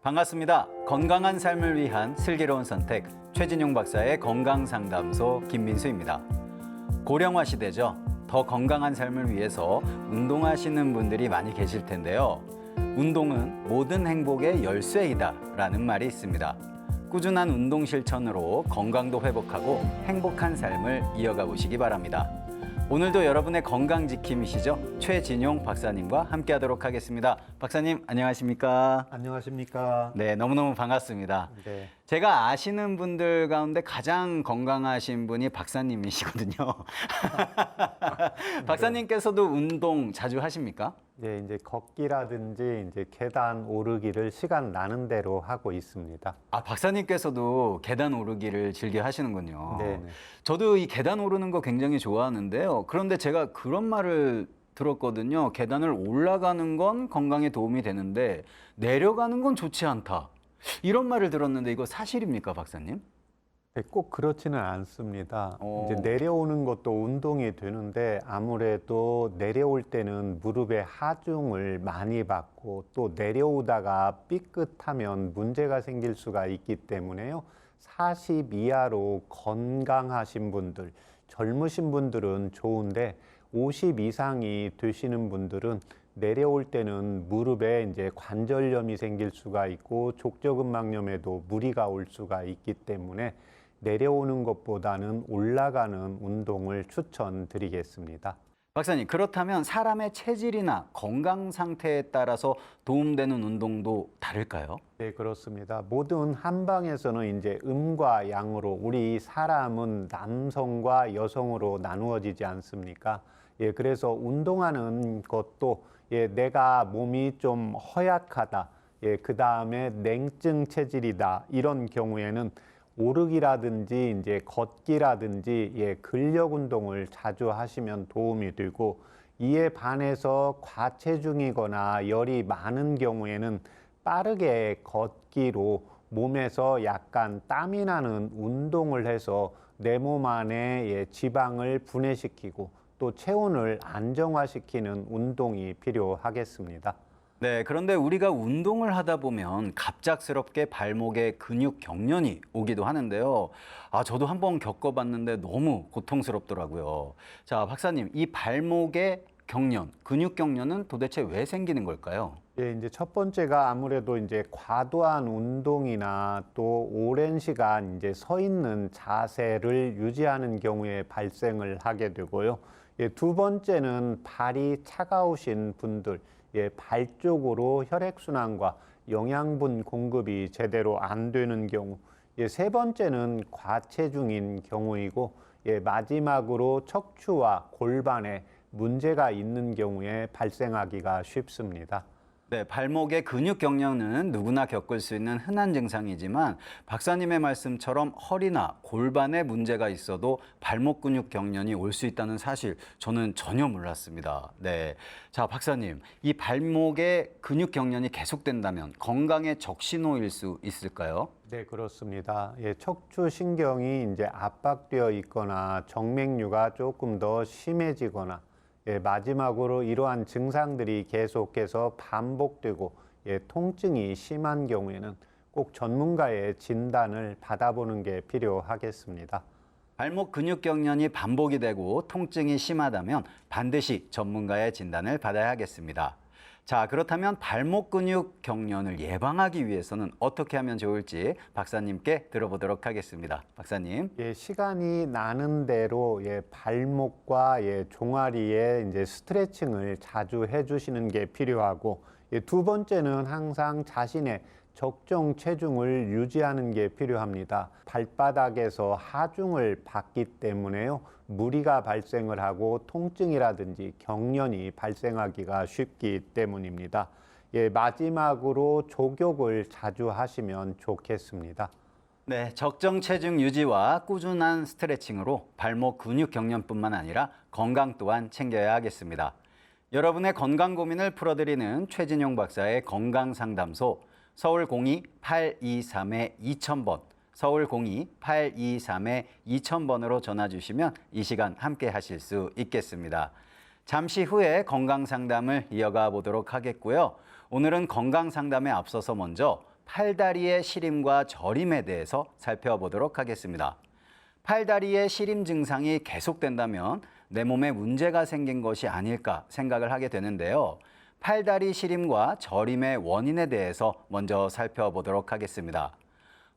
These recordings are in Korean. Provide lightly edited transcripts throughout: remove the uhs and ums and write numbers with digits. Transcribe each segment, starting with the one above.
반갑습니다. 건강한 삶을 위한 슬기로운 선택, 최진용 박사의 건강상담소 김민수입니다. 고령화 시대죠. 더 건강한 삶을 위해서 운동하시는 분들이 많이 계실 텐데요. 운동은 모든 행복의 열쇠이다라는 말이 있습니다. 꾸준한 운동 실천으로 건강도 회복하고 행복한 삶을 이어가 보시기 바랍니다. 오늘도 여러분의 건강 지킴이시죠? 최진용 박사님과 함께하도록 하겠습니다. 박사님 안녕하십니까? 안녕하십니까? 네, 너무너무 반갑습니다. 네. 제가 아시는 분들 가운데 가장 건강하신 분이 박사님이시거든요. 박사님께서도 운동 자주 하십니까? 네, 이제 걷기라든지 이제 계단 오르기를 시간 나는 대로 하고 있습니다. 아, 박사님께서도 계단 오르기를 즐겨 하시는군요. 네. 저도 이 계단 오르는 거 굉장히 좋아하는데요. 그런데 제가 그런 말을 들었거든요. 계단을 올라가는 건 건강에 도움이 되는데 내려가는 건 좋지 않다. 이런 말을 들었는데 이거 사실입니까, 박사님? 네, 꼭 그렇지는 않습니다. 오. 이제 내려오는 것도 운동이 되는데 아무래도 내려올 때는 무릎에 하중을 많이 받고 또 내려오다가 삐끗하면 문제가 생길 수가 있기 때문에요. 40 이하로 건강하신 분들, 젊으신 분들은 좋은데 50 이상이 되시는 분들은 내려올 때는 무릎에 이제 관절염이 생길 수가 있고 족저근막염에도 무리가 올 수가 있기 때문에 내려오는 것보다는 올라가는 운동을 추천드리겠습니다. 박사님, 그렇다면 사람의 체질이나 건강 상태에 따라서 도움되는 운동도 다를까요? 네, 그렇습니다. 모든 한방에서는 이제 음과 양으로 우리 사람은 남성과 여성으로 나누어지지 않습니까? 예, 그래서 운동하는 것도 내가 몸이 좀 허약하다, 그 다음에 냉증 체질이다 이런 경우에는 오르기라든지 이제 걷기라든지 근력 운동을 자주 하시면 도움이 되고 이에 반해서 과체중이거나 열이 많은 경우에는 빠르게 걷기로 몸에서 약간 땀이 나는 운동을 해서 내 몸 안에 지방을 분해시키고 또 체온을 안정화시키는 운동이 필요하겠습니다. 네, 그런데 우리가 운동을 하다 보면 갑작스럽게 발목에 근육 경련이 오기도 하는데요. 아, 저도 한번 겪어봤는데 너무 고통스럽더라고요. 자, 박사님, 이 발목의 경련, 근육 경련은 도대체 왜 생기는 걸까요? 예, 이제 첫 번째가 아무래도 이제 과도한 운동이나 또 오랜 시간 이제 서 있는 자세를 유지하는 경우에 발생을 하게 되고요. 두 번째는 발이 차가우신 분들, 발 쪽으로 혈액순환과 영양분 공급이 제대로 안 되는 경우, 세 번째는 과체중인 경우이고, 마지막으로 척추와 골반에 문제가 있는 경우에 발생하기가 쉽습니다. 네, 발목의 근육 경련은 누구나 겪을 수 있는 흔한 증상이지만 박사님의 말씀처럼 허리나 골반에 문제가 있어도 발목 근육 경련이 올 수 있다는 사실 저는 전혀 몰랐습니다. 네, 자 박사님, 이 발목의 근육 경련이 계속된다면 건강에 적신호일 수 있을까요? 네, 그렇습니다. 척추 신경이 이제 압박되어 있거나 정맥류가 조금 더 심해지거나 마지막으로 이러한 증상들이 계속해서 반복되고 통증이 심한 경우에는 꼭 전문가의 진단을 받아보는 게 필요하겠습니다. 발목 근육 경련이 반복이 되고 통증이 심하다면 반드시 전문가의 진단을 받아야 하겠습니다. 자, 그렇다면 발목 근육 경련을 예방하기 위해서는 어떻게 하면 좋을지 박사님께 들어보도록 하겠습니다. 박사님. 시간이 나는 대로 발목과 종아리에 이제 스트레칭을 자주 해주시는 게 필요하고 두 번째는 항상 자신의 적정 체중을 유지하는 게 필요합니다. 발바닥에서 하중을 받기 때문에요. 무리가 발생을 하고 통증이라든지 경련이 발생하기가 쉽기 때문입니다. 마지막으로 족욕을 자주 하시면 좋겠습니다. 네, 적정 체중 유지와 꾸준한 스트레칭으로 발목 근육 경련뿐만 아니라 건강 또한 챙겨야 하겠습니다. 여러분의 건강 고민을 풀어드리는 최진용 박사의 건강상담소 서울 02-823-2000번 서울 02-823-2000번으로 전화 주시면 이 시간 함께 하실 수 있겠습니다. 잠시 후에 건강 상담을 이어가 보도록 하겠고요. 오늘은 건강 상담에 앞서서 먼저 팔다리의 시림과 저림에 대해서 살펴보도록 하겠습니다. 팔다리의 시림 증상이 계속된다면 내 몸에 문제가 생긴 것이 아닐까 생각을 하게 되는데요. 팔다리 시림과 저림의 원인에 대해서 먼저 살펴보도록 하겠습니다.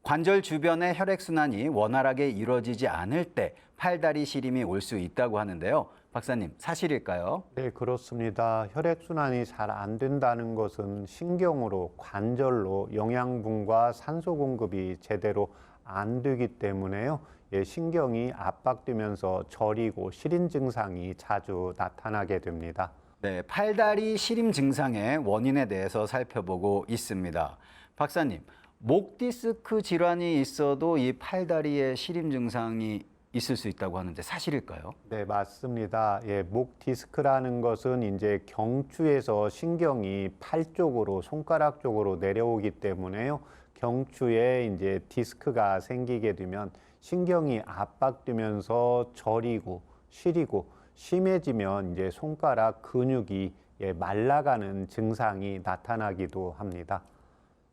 관절 주변의 혈액순환이 원활하게 이루어지지 않을 때 팔다리 시림이 올 수 있다고 하는데요. 박사님, 사실일까요? 네, 그렇습니다. 혈액순환이 잘 안 된다는 것은 신경으로, 관절로 영양분과 산소 공급이 제대로 안 되기 때문에요. 신경이 압박되면서 저리고 시린 증상이 자주 나타나게 됩니다. 네, 팔다리 시림 증상의 원인에 대해서 살펴보고 있습니다. 박사님, 목 디스크 질환이 있어도 이 팔다리에 시림 증상이 있을 수 있다고 하는데 사실일까요? 네, 맞습니다. 목 디스크라는 것은 이제 경추에서 신경이 팔 쪽으로, 손가락 쪽으로 내려오기 때문에요. 경추에 이제 디스크가 생기게 되면 신경이 압박되면서 저리고 시리고 심해지면 이제 손가락 근육이 말라가는 증상이 나타나기도 합니다.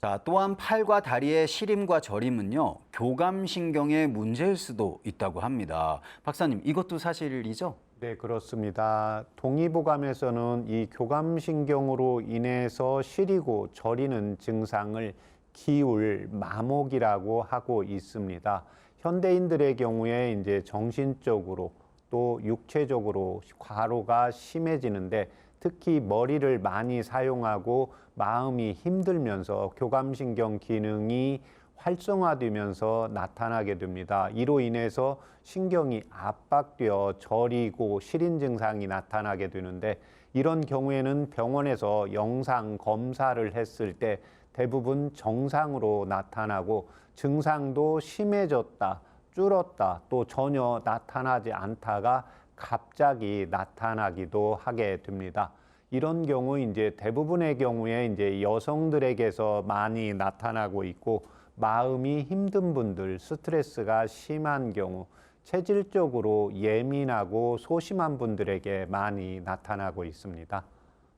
자, 또한 팔과 다리의 시림과 저림은요, 교감신경의 문제일 수도 있다고 합니다. 박사님, 이것도 사실이죠? 네, 그렇습니다. 동의보감에서는 이 교감신경으로 인해서 시리고 저리는 증상을 기울, 마목이라고 하고 있습니다. 현대인들의 경우에 이제 정신적으로 또 육체적으로 과로가 심해지는데 특히 머리를 많이 사용하고 마음이 힘들면서 교감신경 기능이 활성화되면서 나타나게 됩니다. 이로 인해서 신경이 압박되어 저리고 시린 증상이 나타나게 되는데 이런 경우에는 병원에서 영상 검사를 했을 때 대부분 정상으로 나타나고 증상도 심해졌다, 줄었다, 또 전혀 나타나지 않다가 갑자기 나타나기도 하게 됩니다. 이런 경우 이제 대부분의 경우에 이제 여성들에게서 많이 나타나고 있고 마음이 힘든 분들, 스트레스가 심한 경우, 체질적으로 예민하고 소심한 분들에게 많이 나타나고 있습니다.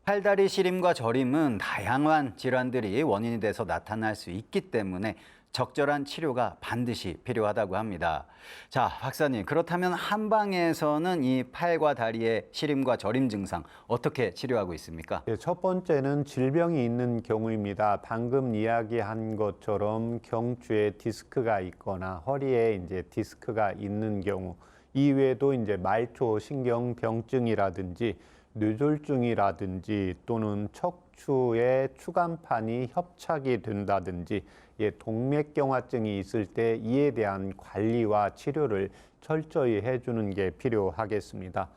팔다리 시림과 저림은 다양한 질환들이 원인이 돼서 나타날 수 있기 때문에 적절한 치료가 반드시 필요하다고 합니다. 자, 박사님, 그렇다면 한방에서는 이 팔과 다리의 시림과 저림 증상 어떻게 치료하고 있습니까? 네, 첫 번째는 질병이 있는 경우입니다. 방금 이야기한 것처럼 경추에 디스크가 있거나 허리에 이제 디스크가 있는 경우, 이외에도 이제 말초 신경병증이라든지 뇌졸중이라든지 또는 척추의 추간판이 협착이 된다든지 동맥경화증이 있을 때 이에 대한 관리와 치료를 철저히 해주는 게 필요하겠습니다.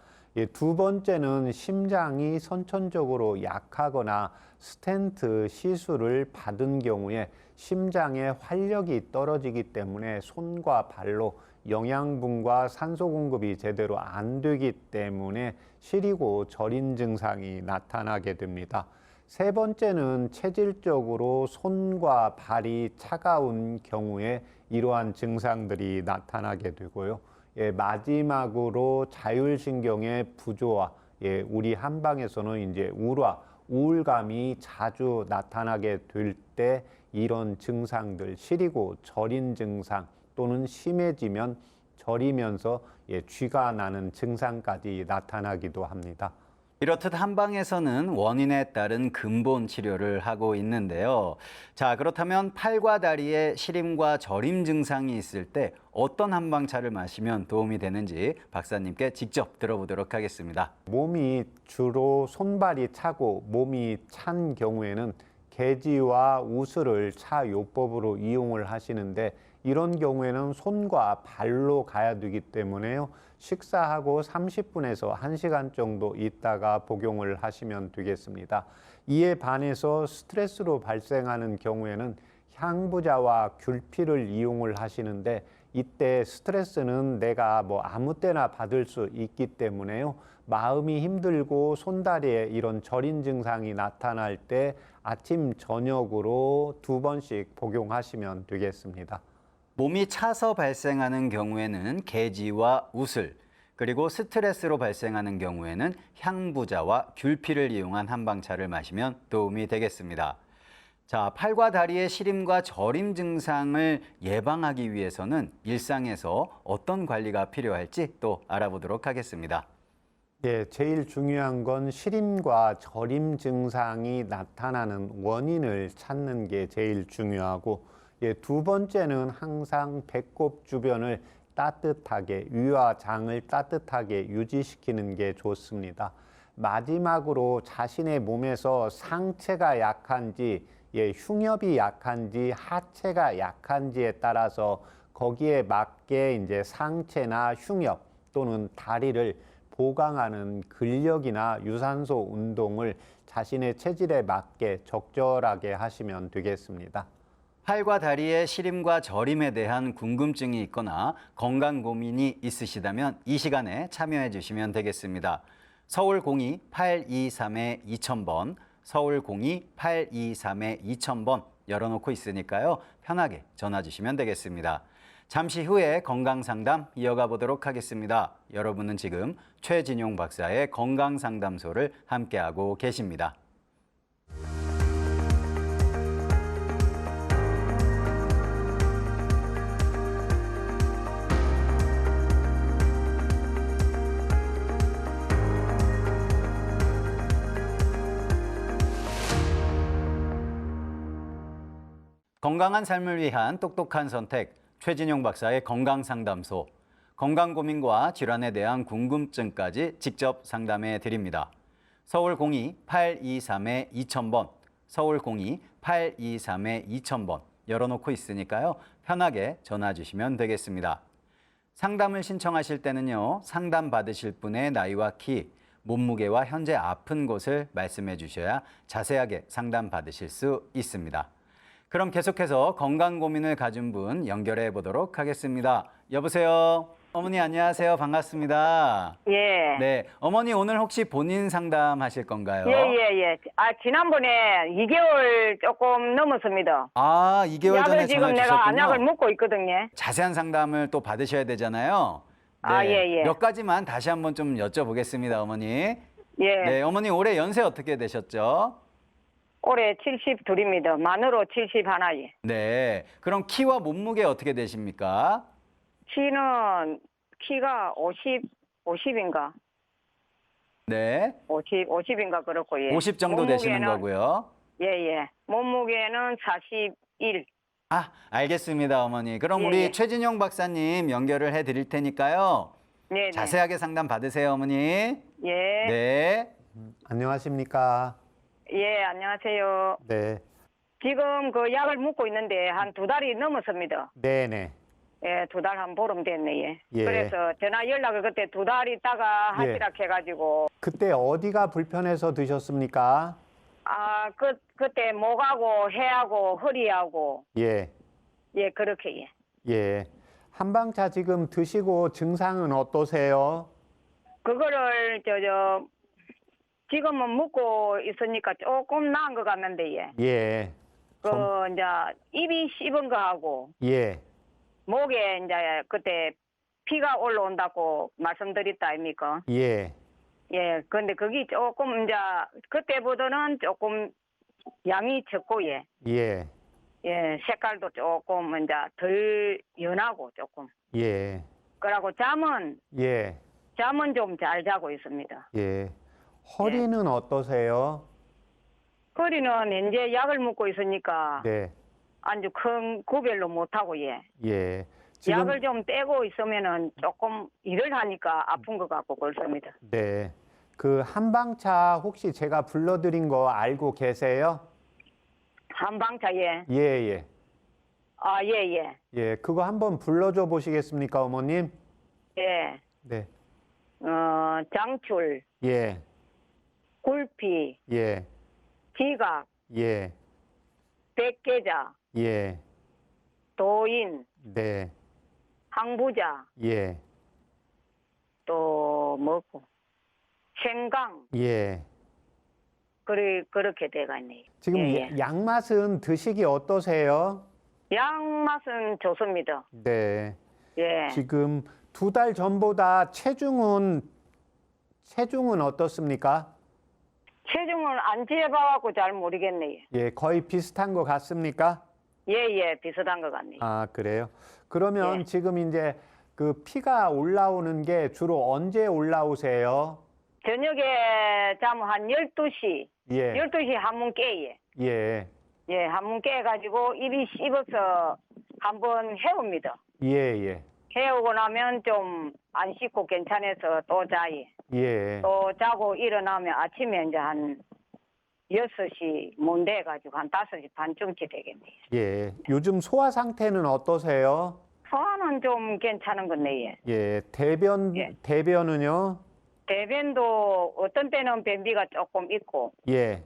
두 번째는 심장이 선천적으로 약하거나 스텐트 시술을 받은 경우에 심장의 활력이 떨어지기 때문에 손과 발로 영양분과 산소 공급이 제대로 안 되기 때문에 시리고 저린 증상이 나타나게 됩니다. 세 번째는 체질적으로 손과 발이 차가운 경우에 이러한 증상들이 나타나게 되고요. 마지막으로 자율신경의 부조화, 우리 한방에서는 이제 우울감이 자주 나타나게 될 때 이런 증상들, 시리고 저린 증상 또는 심해지면 저리면서 쥐가 나는 증상까지 나타나기도 합니다. 이렇듯 한방에서는 원인에 따른 근본 치료를 하고 있는데요. 자, 그렇다면 팔과 다리에 시림과 저림 증상이 있을 때 어떤 한방차를 마시면 도움이 되는지 박사님께 직접 들어보도록 하겠습니다. 몸이 주로 손발이 차고 몸이 찬 경우에는 개지와 우슬을 차요법으로 이용을 하시는데 이런 경우에는 손과 발로 가야 되기 때문에요. 식사하고 30분에서 1시간 정도 있다가 복용을 하시면 되겠습니다. 이에 반해서 스트레스로 발생하는 경우에는 향부자와 귤피를 이용을 하시는데 이때 스트레스는 내가 아무 때나 받을 수 있기 때문에요. 마음이 힘들고 손다리에 이런 저린 증상이 나타날 때 아침, 저녁으로 2번씩 복용하시면 되겠습니다. 몸이 차서 발생하는 경우에는 개지와 우슬, 그리고 스트레스로 발생하는 경우에는 향부자와 귤피를 이용한 한방차를 마시면 도움이 되겠습니다. 자, 팔과 다리의 시림과 저림 증상을 예방하기 위해서는 일상에서 어떤 관리가 필요할지 또 알아보도록 하겠습니다. 예, 제일 중요한 건 시림과 저림 증상이 나타나는 원인을 찾는 게 제일 중요하고, 예, 두 번째는 항상 배꼽 주변을 따뜻하게, 위와 장을 따뜻하게 유지시키는 게 좋습니다. 마지막으로 자신의 몸에서 상체가 약한지, 예, 흉엽이 약한지, 하체가 약한지에 따라서 거기에 맞게 이제 상체나 흉엽 또는 다리를 보강하는 근력이나 유산소 운동을 자신의 체질에 맞게 적절하게 하시면 되겠습니다. 팔과 다리의 시림과 저림에 대한 궁금증이 있거나 건강 고민이 있으시다면 이 시간에 참여해 주시면 되겠습니다. 서울 02-823-2000번, 서울 02-823-2000번 열어놓고 있으니까요. 편하게 전화 주시면 되겠습니다. 잠시 후에 건강상담 이어가 보도록 하겠습니다. 여러분은 지금 최진용 박사의 건강상담소를 함께하고 계십니다. 건강한 삶을 위한 똑똑한 선택, 최진용 박사의 건강상담소. 건강 고민과 질환에 대한 궁금증까지 직접 상담해 드립니다. 서울 02-823-2000번, 서울 02-823-2000번 열어놓고 있으니까요. 편하게 전화 주시면 되겠습니다. 상담을 신청하실 때는요. 상담 받으실 분의 나이와 키, 몸무게와 현재 아픈 곳을 말씀해 주셔야 자세하게 상담 받으실 수 있습니다. 그럼 계속해서 건강 고민을 가진 분 연결해 보도록 하겠습니다. 여보세요. 어머니 안녕하세요. 반갑습니다. 예. 네, 어머니 오늘 혹시 본인 상담하실 건가요? 예. 아, 지난번에 2개월 조금 넘었습니다. 아, 2개월 전에 약을 지금 전화 내가 주셨군요. 안약을 먹고 있거든요. 자세한 상담을 또 받으셔야 되잖아요. 네, 아, 예. 몇 가지만 다시 한번 좀 여쭤보겠습니다, 어머니. 예. 네, 어머니 올해 연세 어떻게 되셨죠? 올해 72입니다. 만으로 71예. 네, 그럼 키와 몸무게 어떻게 되십니까? 키가 50인가? 네, 50인가 그렇고, 예. 50 정도 되시는 거고요. 예. 몸무게는 41. 아, 알겠습니다, 어머니. 그럼 예, 우리 예. 최진용 박사님 연결을 해 드릴 테니까요. 네. 자세하게 상담 받으세요, 어머니. 예. 네. 안녕하십니까? 예, 안녕하세요. 네. 지금 그 약을 먹고 있는데 한 2달이 넘었습니다. 네네. 예, 2달 한 보름 됐네, 예. 예. 그래서 전화 연락을 그때 2달 있다가 예. 하시라 해가지고, 그때 어디가 불편해서 드셨습니까? 그때 목하고 해하고 허리하고, 예. 예, 그렇게, 예. 예. 한방차 지금 드시고 증상은 어떠세요? 그거를, 지금은 먹고 있으니까 조금 나은 것 같는데, 예. 예. 이제, 입이 씹은 거하고, 예. 목에 이제 그때 피가 올라온다고 말씀드렸다 아닙니까? 예. 예, 근데 그게 조금 이제 그때보다는 조금 양이 적고, 예. 예. 예, 색깔도 조금 이제 덜 연하고 조금. 예. 그러고 잠은 예. 좀 잘 자고 있습니다. 예. 허리는 어떠세요? 허리는 이제 약을 먹고 있으니까 네. 아주 큰 구별로 못하고, 예. 예. 약을 좀 떼고 있으면은 조금 일을 하니까 아픈 것 같고 그렇습니다. 네. 그 한방차 혹시 제가 불러드린 거 알고 계세요? 한방차, 예. 예, 예. 아, 예. 예, 그거 한번 불러줘 보시겠습니까, 어머님? 예. 네. 장출, 예, 굴피, 예, 지각, 예, 백계자, 예, 도인, 네, 항부자, 예, 또 뭐고 생강, 예. 그렇게 돼가 있네요. 지금 예. 양맛은 드시기 어떠세요? 양 맛은 좋습니다. 네. 예. 지금 2달 전보다 체중은 어떻습니까? 체중을 안 재봐갖고 잘 모르겠네요. 예, 거의 비슷한 것 같습니까? 예, 비슷한 것 같네요. 아, 그래요? 그러면 예. 지금 이제 그 피가 올라오는 게 주로 언제 올라오세요? 저녁에 잠 한 12시, 예, 12시 한문 깨요. 예, 예, 한문 깨가지고 입이 씹어서 한번 해옵니다. 예, 예, 해오고 나면 좀 안 씻고 괜찮아서 또 자요. 예, 또 자고 일어나면 아침에 이제 한 6시 못 돼가지고 한 5시 반쯤치 되겠네요. 예. 요즘 소화 상태는 어떠세요? 소화는 좀 괜찮은 건데요. 예, 예. 대변은요? 대변도 어떤 때는 변비가 조금 있고, 예.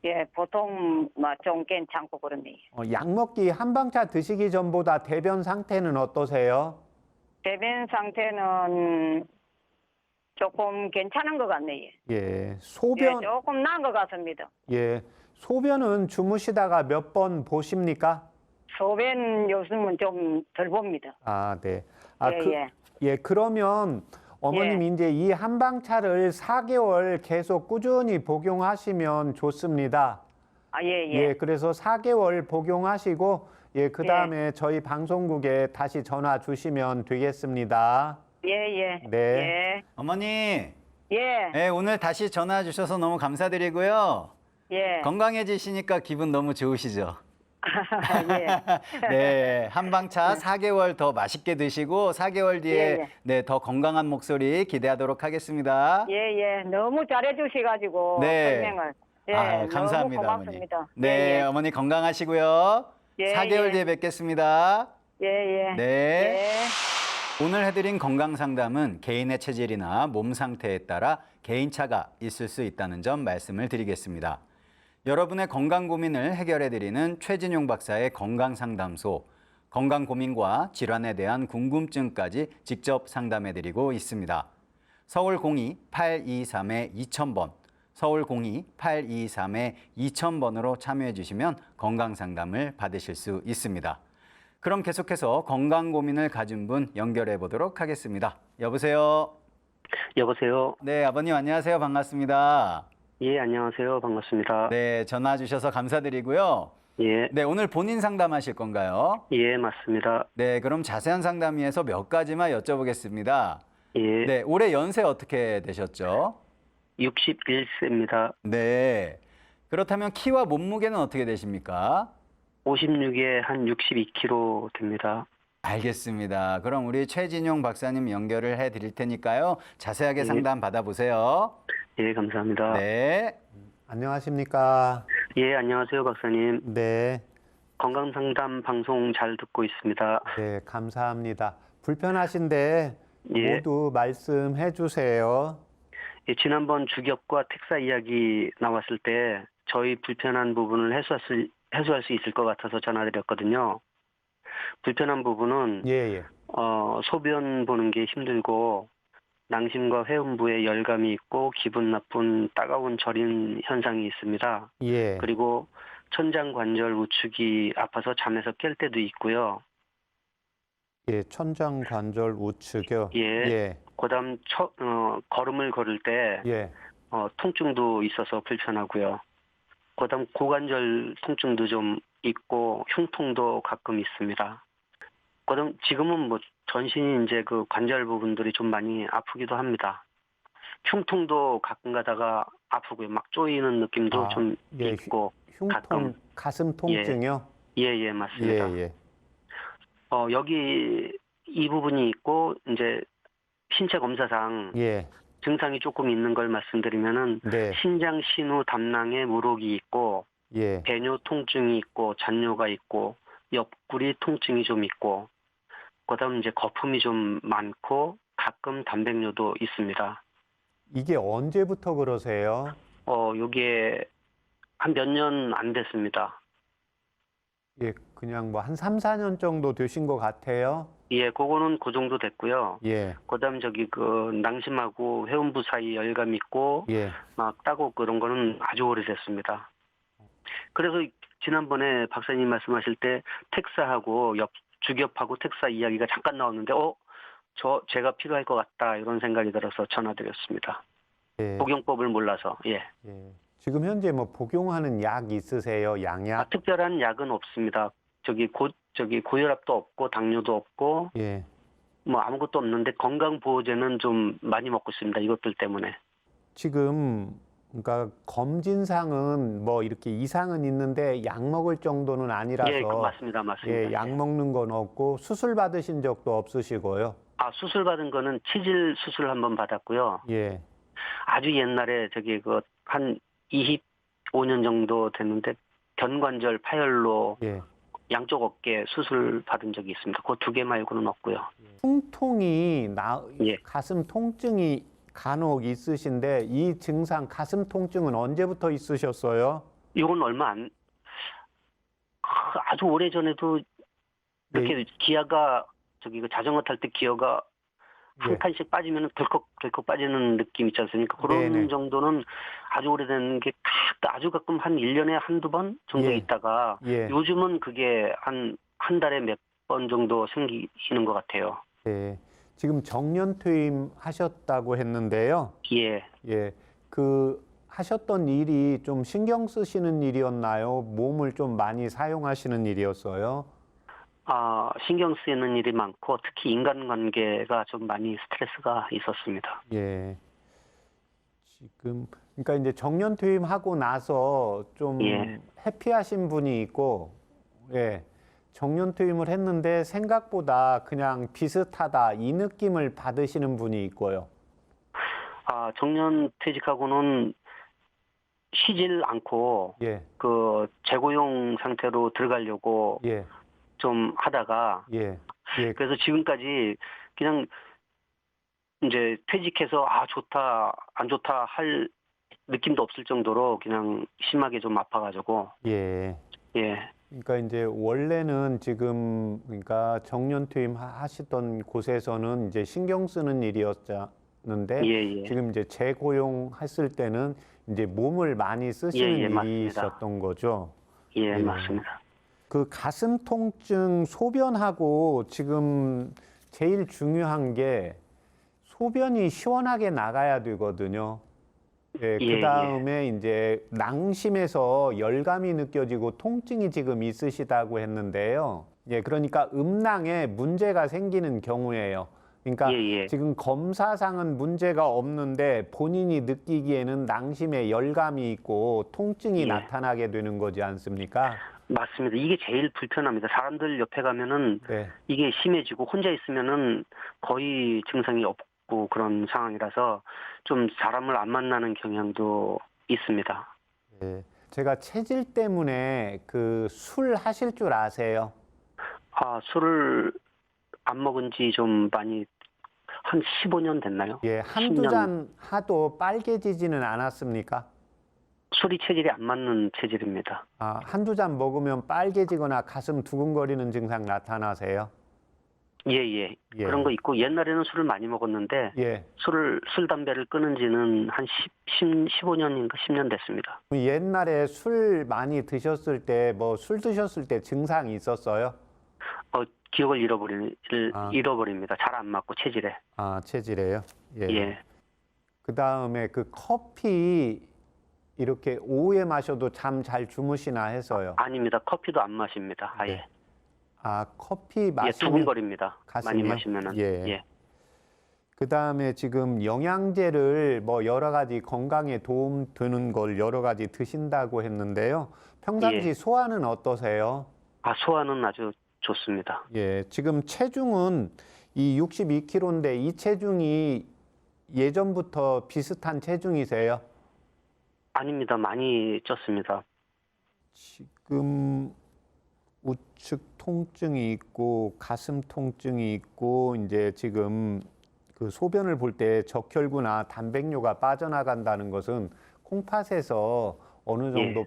예, 보통 뭐 좀 괜찮고 그러네요. 약 먹기 한방차 드시기 전보다 대변 상태는 어떠세요? 대변 상태는 조금 괜찮은 것 같네요. 예, 예, 소변, 조금 나은 것 같습니다. 예, 소변은 주무시다가 몇 번 보십니까? 소변 요즘은 좀 덜 봅니다. 아, 네. 예. 그러면 어머님 이제 이 한방차를 4개월 계속 꾸준히 복용하시면 좋습니다. 아, 예. 예, 그래서 4개월 복용하시고, 예, 그 다음에 저희 방송국에 다시 전화 주시면 되겠습니다. 예. 네. 어머니, 예. 네, 오늘 다시 전화 주셔서 너무 감사드리고요. 예. 건강해지시니까 기분 너무 좋으시죠? 예. 네, 한방차 4개월 더 맛있게 드시고 4개월 뒤에 예. 네, 더 건강한 목소리 기대하도록 하겠습니다. 예. 너무 잘해주셔가지고 네. 설명을. 예. 아, 감사합니다, 너무 고맙습니다. 어머니. 네, 어머니 건강하시고요. 예, 4개월 예. 뒤에 뵙겠습니다. 예. 네. 예. 오늘 해드린 건강 상담은 개인의 체질이나 몸 상태에 따라 개인차가 있을 수 있다는 점 말씀을 드리겠습니다. 여러분의 건강 고민을 해결해드리는 최진용 박사의 건강상담소, 건강 고민과 질환에 대한 궁금증까지 직접 상담해드리고 있습니다. 서울 02-823-2000번, 서울 02-823-2000번으로 참여해 주시면 건강 상담을 받으실 수 있습니다. 그럼 계속해서 건강 고민을 가진 분 연결해 보도록 하겠습니다. 여보세요? 여보세요. 네, 아버님 안녕하세요. 반갑습니다. 예, 안녕하세요. 반갑습니다. 네, 전화 주셔서 감사드리고요. 예, 네, 오늘 본인 상담하실 건가요? 예, 맞습니다. 네, 그럼 자세한 상담 위해서 몇 가지만 여쭤보겠습니다. 예, 네, 올해 연세 어떻게 되셨죠? 61세입니다. 네. 그렇다면 키와 몸무게는 어떻게 되십니까? 56에 한 62kg 됩니다. 알겠습니다. 그럼 우리 최진용 박사님 연결을 해 드릴 테니까요. 자세하게 상담 받아보세요. 예, 감사합니다. 네. 안녕하십니까? 예, 안녕하세요, 박사님. 네. 건강상담 방송 잘 듣고 있습니다. 네, 감사합니다. 불편하신데 예. 모두 말씀해 주세요. 예, 지난번 주격과 택사 이야기 나왔을 때 저희 불편한 부분을 해소할 수 있을 것 같아서 전화드렸거든요. 불편한 부분은 예. 소변 보는 게 힘들고 낭심과 회음부에 열감이 있고 기분 나쁜 따가운 저림 현상이 있습니다. 예. 그리고 천장 관절 우측이 아파서 잠에서 깰 때도 있고요. 예, 천장 관절 우측요. 예. 예. 그다음 걸음을 걸을 때 예. 통증도 있어서 불편하고요. 그다음 고관절 통증도 좀 있고 흉통도 가끔 있습니다. 그다음 지금은 뭐 전신이 이제 그 관절 부분들이 좀 많이 아프기도 합니다. 흉통도 가끔 가다가 아프고요. 막 쪼이는 느낌도 좀 예, 있고. 흉통, 가끔. 가슴 통증요? 예, 맞습니다. 예. 여기 이 부분이 있고 이제 신체 검사상 예. 증상이 조금 있는 걸 말씀드리면은 네. 신장 신우 담낭에 물혹이 있고 예. 배뇨 통증이 있고 잔뇨가 있고 옆구리 통증이 좀 있고 그다음 이제 거품이 좀 많고 가끔 단백뇨도 있습니다. 이게 언제부터 그러세요? 요게 한 몇 년 안 됐습니다. 예, 그냥 뭐 한 3, 4년 정도 되신 것 같아요. 예, 그거는 그 정도 됐고요. 예. 그다음 그 낭심하고 회음부 사이 열감 있고 예. 막 따고 그런 거는 아주 오래됐습니다. 그래서 지난번에 박사님 말씀하실 때 텍사하고 주겹하고 텍사 이야기가 잠깐 나왔는데 제가 필요할 것 같다 이런 생각이 들어서 전화드렸습니다. 예. 복용법을 몰라서. 예. 예. 지금 현재 뭐 복용하는 약 있으세요? 양약? 특별한 약은 없습니다. 저기 고혈압도 없고 당뇨도 없고 예. 뭐 아무것도 없는데 건강보호제는 좀 많이 먹고 있습니다. 이것들 때문에. 지금 그러니까 검진상은 뭐 이렇게 이상은 있는데 약 먹을 정도는 아니라서 예, 맞습니다. 예, 약 먹는 건 없고 수술 받으신 적도 없으시고요. 수술 받은 거는 치질 수술 한번 받았고요. 예. 아주 옛날에 한 25년 정도 됐는데 견관절 파열로 예. 양쪽 어깨 수술 받은 적이 있습니다. 그 두 개 말고는 없고요. 통통이 예. 가슴 통증이 간혹 있으신데 이 증상 가슴 통증은 언제부터 있으셨어요? 이건 아주 오래 전에도 이렇게 기아가 그 자전거 탈 때 기어가 한 예. 칸씩 빠지면 덜컥 빠지는 느낌 있지 않습니까? 그런 네네. 정도는 아주 오래된 게 아주 가끔 한 1년에 한두 번 정도 예. 있다가 예. 요즘은 그게 한 달에 몇 번 정도 생기시는 것 같아요. 예. 지금 정년 퇴임하셨다고 했는데요. 예. 예. 하셨던 일이 좀 신경 쓰시는 일이었나요? 몸을 좀 많이 사용하시는 일이었어요? 신경 쓰이는 일이 많고 특히 인간관계가 좀 많이 스트레스가 있었습니다. 예. 그러니까 이제 정년 퇴임하고 나서 좀 예. 해피하신 분이 있고, 예. 정년 퇴임을 했는데 생각보다 그냥 비슷하다 이 느낌을 받으시는 분이 있고요. 정년 퇴직하고는 쉬질 않고 예. 재고용 상태로 들어가려고 예. 좀 하다가 예. 예. 그래서 지금까지 그냥 이제 퇴직해서 좋다 안 좋다 할 느낌도 없을 정도로 그냥 심하게 좀 아파가지고 예. 예. 그러니까 이제 원래는 지금 그러니까 정년 퇴임 하시던 곳에서는 이제 신경 쓰는 일이었는데 예. 지금 이제 재고용했을 때는 이제 몸을 많이 쓰시는 일이 맞습니다. 있었던 거죠. 예, 예. 맞습니다. 그 가슴 통증 소변하고 지금 제일 중요한 게 소변이 시원하게 나가야 되거든요. 예, 예, 그다음에 이제 낭심에서 열감이 느껴지고 통증이 지금 있으시다고 했는데요. 예, 그러니까 음낭에 문제가 생기는 경우예요. 그러니까 예. 지금 검사상은 문제가 없는데 본인이 느끼기에는 낭심에 열감이 있고 통증이 예. 나타나게 되는 거지 않습니까? 맞습니다. 이게 제일 불편합니다. 사람들 옆에 가면은 네. 이게 심해지고 혼자 있으면은 거의 증상이 없고 그런 상황이라서 좀 사람을 안 만나는 경향도 있습니다. 네. 제가 체질 때문에 술 하실 줄 아세요? 술을 안 먹은 지 좀 많이 한 15년 됐나요? 예, 한두 10년. 잔 하도 빨개지지는 않았습니까? 술이 체질이 안 맞는 체질입니다. 한두 잔 먹으면 빨개지거나 가슴 두근거리는 증상 나타나세요? 예. 예. 그런 거 있고 옛날에는 술을 많이 먹었는데 예. 술 담배를 끊은 지는 한 15년인가 10년 됐습니다. 옛날에 술 많이 드셨을 때 술 드셨을 때 증상이 있었어요? 기억을 잃어버립니다. 잘 안 맞고 체질에. 체질에요? 예. 예. 그다음에 커피 이렇게 오후에 마셔도 잠 잘 주무시나 해서요. 아닙니다. 커피도 안 마십니다. 아예. 네. 커피 마시면 두근거립니다. 많이 가슴이요? 마시면은. 예. 그다음에 지금 영양제를 여러 가지 건강에 도움 되는 걸 여러 가지 드신다고 했는데요. 평상시 예. 소화는 어떠세요? 소화는 아주 좋습니다. 예. 지금 체중은 이 62kg인데 이 체중이 예전부터 비슷한 체중이세요? 아닙니다. 많이 쪘습니다. 지금 우측 통증이 있고 가슴 통증이 있고 이제 지금 소변을 볼 때 적혈구나 단백뇨가 빠져나간다는 것은 콩팥에서 어느 정도